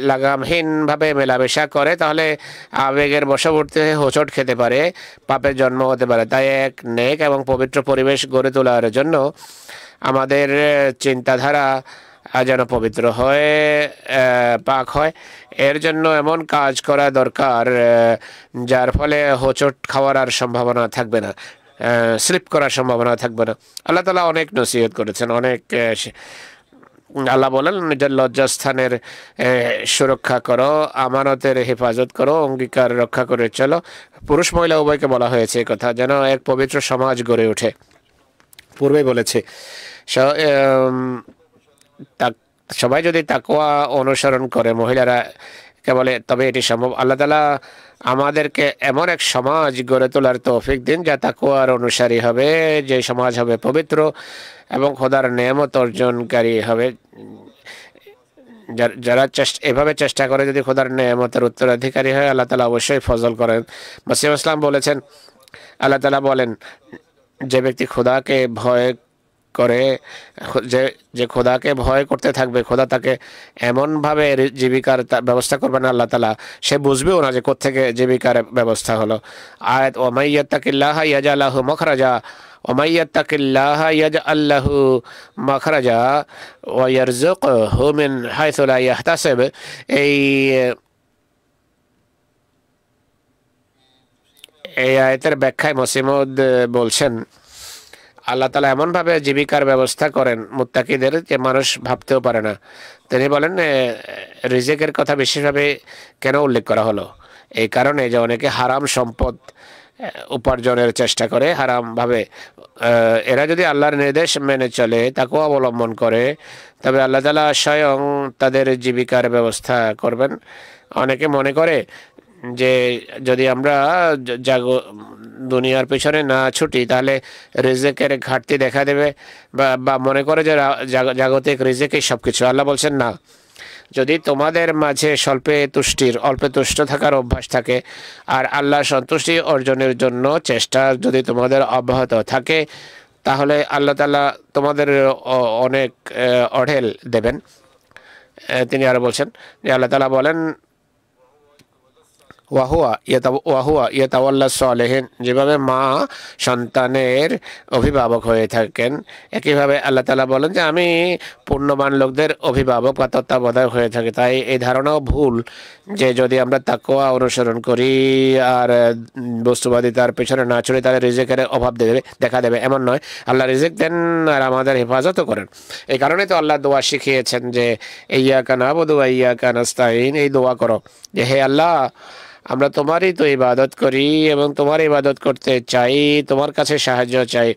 লাগামহীনভাবে মেলামেশা করে, তাহলে আবেগের বশবর্তী হয়ে হোঁচট খেতে পারে, পাপের জন্ম হতে পারে। তাই এক নেক এবং পবিত্র পরিবেশ গড়ে তোলার জন্য আমাদের চিন্তাধারা যেন পবিত্র হয়, পাক হয়, এর জন্য এমন কাজ করা দরকার যার ফলে হোঁচট খাওয়ার আর সম্ভাবনা থাকবে না, স্লিপ করার সম্ভাবনা থাকবে না। আল্লাহ তাআলা অনেক নসিহত করেছেন, অনেক। আল্লাহ বলেন নিজের লজ্জাস্থানের সুরক্ষা করো, আমানতের হেফাজত করো, অঙ্গীকার রক্ষা করে চলো। পুরুষ মহিলা উভয়কে বলা হয়েছে এই কথা, যেন এক পবিত্র সমাজ গড়ে ওঠে। পূর্বেই বলেছে সবাই যদি তাকওয়া অনুসরণ করে, মহিলারা কে বলে, তবে এটি সম্ভব। আল্লাহ তাআলা আমাদেরকে এমন এক সমাজ গড়ে তোলার তৌফিক দিন যা তাকওয়ার অনুসারী হবে, যে সমাজ হবে পবিত্র এবং খোদার নেয়ামত অর্জনকারী হবে। যারা এভাবে চেষ্টা করে যদি খোদার নেয়ামতের উত্তরাধিকারী হয়, আল্লাহ তাআলা অবশ্যই ফজল করেন। মসিহ ইসলাম বলেছেন, আল্লাহ তাআলা বলেন যে ব্যক্তি খোদাকে ভয় করে, যে খোদাকে ভয় করতে থাকবে, খোদা তাকে এমনভাবে জীবিকার ব্যবস্থা করবেন আল্লাহ তাআলা, সে বুঝবেও না যে কোত্থেকে জীবিকার ব্যবস্থা হলো। আয়াত ওয়া ইয়াত্তাকিল্লাহা ইয়াজআল লাহু মাখরাজা ওয়া ইয়াত্তাকিল্লাহা ইয়াজআল লাহু মাখরাজা ওয়া ইয়ারযুকহু মিন হাইসু লা ইয়াহতাসিব। এই আয়াতের ব্যাখ্যায় মসিমউদ বলছেন, আল্লাহ তাআলা এমনভাবে জীবিকার ব্যবস্থা করেন মুত্তাকিদের যে মানুষ ভাবতেও পারে না। তিনি বলেন রিজিকের কথা বিশেষভাবে কেন উল্লেখ করা হলো? এই কারণে যে অনেকে হারাম সম্পদ উপার্জনের চেষ্টা করে হারামভাবে। এরা যদি আল্লাহর নির্দেশ মেনে চলে, তাকেও অবলম্বন করে, তবে আল্লাহ তাআলা স্বয়ং তাদের জীবিকার ব্যবস্থা করবেন। অনেকে মনে করে যে যদি আমরা দুনিয়ার পেছনে না ছুটি, তাহলে রিজিকের ঘাটতি দেখা দেবে, বা মনে করে যে জাগতিক রিজিকই সব কিছু। আল্লাহ বলছেন না, যদি তোমাদের মাঝে অল্পে তুষ্ট থাকার অভ্যাস থাকে আর আল্লাহ সন্তুষ্টি অর্জনের জন্য চেষ্টা যদি তোমাদের অব্যাহত থাকে, তাহলে আল্লাহ তাআলা তোমাদের অনেক অঢেল দেবেন। তিনি আরো বলছেন যে আল্লাহ তাআলা বলেন ওয়াহুয়া ইয়াতাওয়াল্লা সালেহিন, যেভাবে মা সন্তানের অভিভাবক হয়ে থাকেন, একইভাবে আল্লাহ তাআলা বলেন যে আমি পুণ্যবান লোকদের অভিভাবক বা তত্ত্বাবধায়ক হয়ে থাকি। তাই এই ধারণাও ভুল যে যদি আমরা তাকওয়া অনুসরণ করি আর বস্তুবাদিতার পেছনে না চলে তাহলে রিজিকের অভাব দেখা দেবে, এমন নয়। আল্লাহ রিজিক দেন আর আমাদের হেফাজতও করেন। এই কারণে তো আল্লাহ দোয়া শিখিয়েছেন যে ইয়্যাকা না'বুদু ওয়া ইয়্যাকা নাস্তাঈন, এই দোয়া করো যে হে আল্লাহ, আমরা তোমারই তো ইবাদত করি এবং তোমার ইবাদত করতে চাই, তোমার কাছে সাহায্য চাই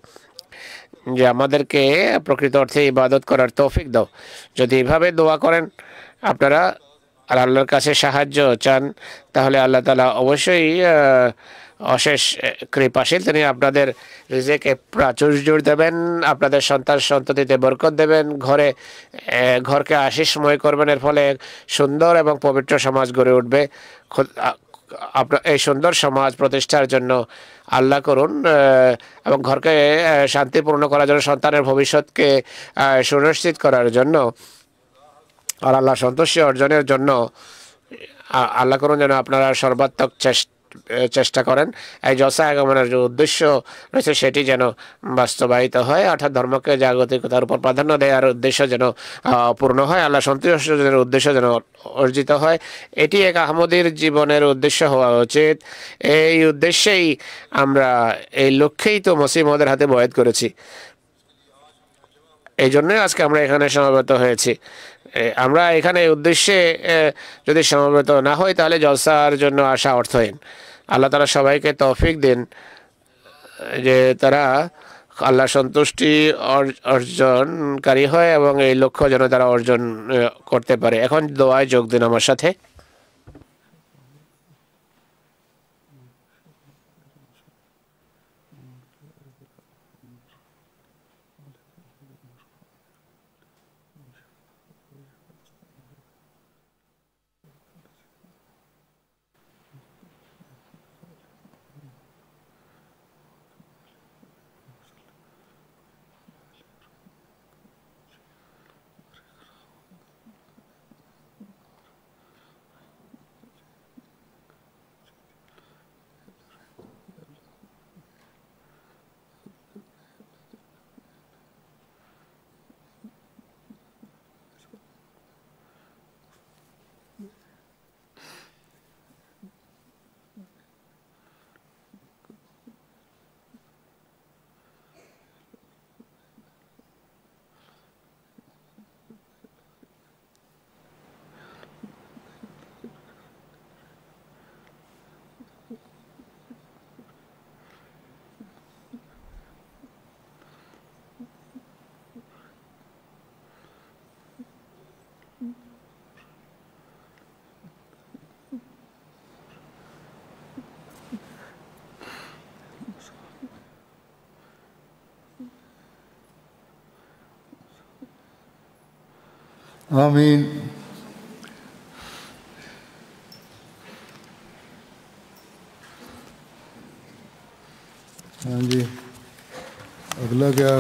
যে আমাদেরকে প্রকৃত অর্থে ইবাদত করার তৌফিক দাও। যদি এভাবে দোয়া করেন আপনারা আর আল্লাহর কাছে সাহায্য চান, তাহলে আল্লাহ তাআলা অবশ্যই অশেষ কৃপাশীল। তিনি আপনাদের রিজিকে প্রাচুর্য দেবেন, আপনাদের সন্তান সন্ততিতে বরকত দেবেন, ঘরকে আশিসময় করবেন। এর ফলে সুন্দর এবং পবিত্র সমাজ গড়ে উঠবে। আপনার এই সুন্দর সমাজ প্রতিষ্ঠার জন্য আল্লাহ করুন এবং ঘরকে শান্তিপূর্ণ করার জন্য, সন্তানের ভবিষ্যৎকে সুনিশ্চিত করার জন্য আর আল্লাহ সন্তুষ্টি অর্জনের জন্য আল্লাহ করুন যেন আপনারা সর্বাত্মক চেষ্টা করেন এই জলসা আগমনের যে উদ্দেশ্য রয়েছে সেটি যেন বাস্তবায়িত হয়, অর্থাৎ ধর্মকে জাগতিকতার উপর প্রাধান্য দেওয়ার উদ্দেশ্য যেন পূর্ণ হয়, আল্লাহ সন্তুষ্ট অর্জনের উদ্দেশ্য যেন অর্জিত হয়। এটি এক আহমদীর জীবনের উদ্দেশ্য হওয়া উচিত। এই উদ্দেশ্যেই আমরা, এই লক্ষ্যেই তো মসিহ মওউদের হাতে বয়াত করেছি। এই জন্যই আজকে আমরা এখানে সমবেত হয়েছি। আমরা এখানে উদ্দেশ্যে যদি সমবেত না হই তাহলে জলসার জন্য আসা অর্থহীন। আল্লাহ তাআলা সবাইকে তৌফিক দিন যে তারা আল্লাহ সন্তুষ্টি অর্জনকারী হয় এবং এই লক্ষ্য যেন তারা অর্জন করতে পারে। এখন দোয়ায় যোগ দিন আমার সাথে।
आमीन। हाँ जी, अगला क्या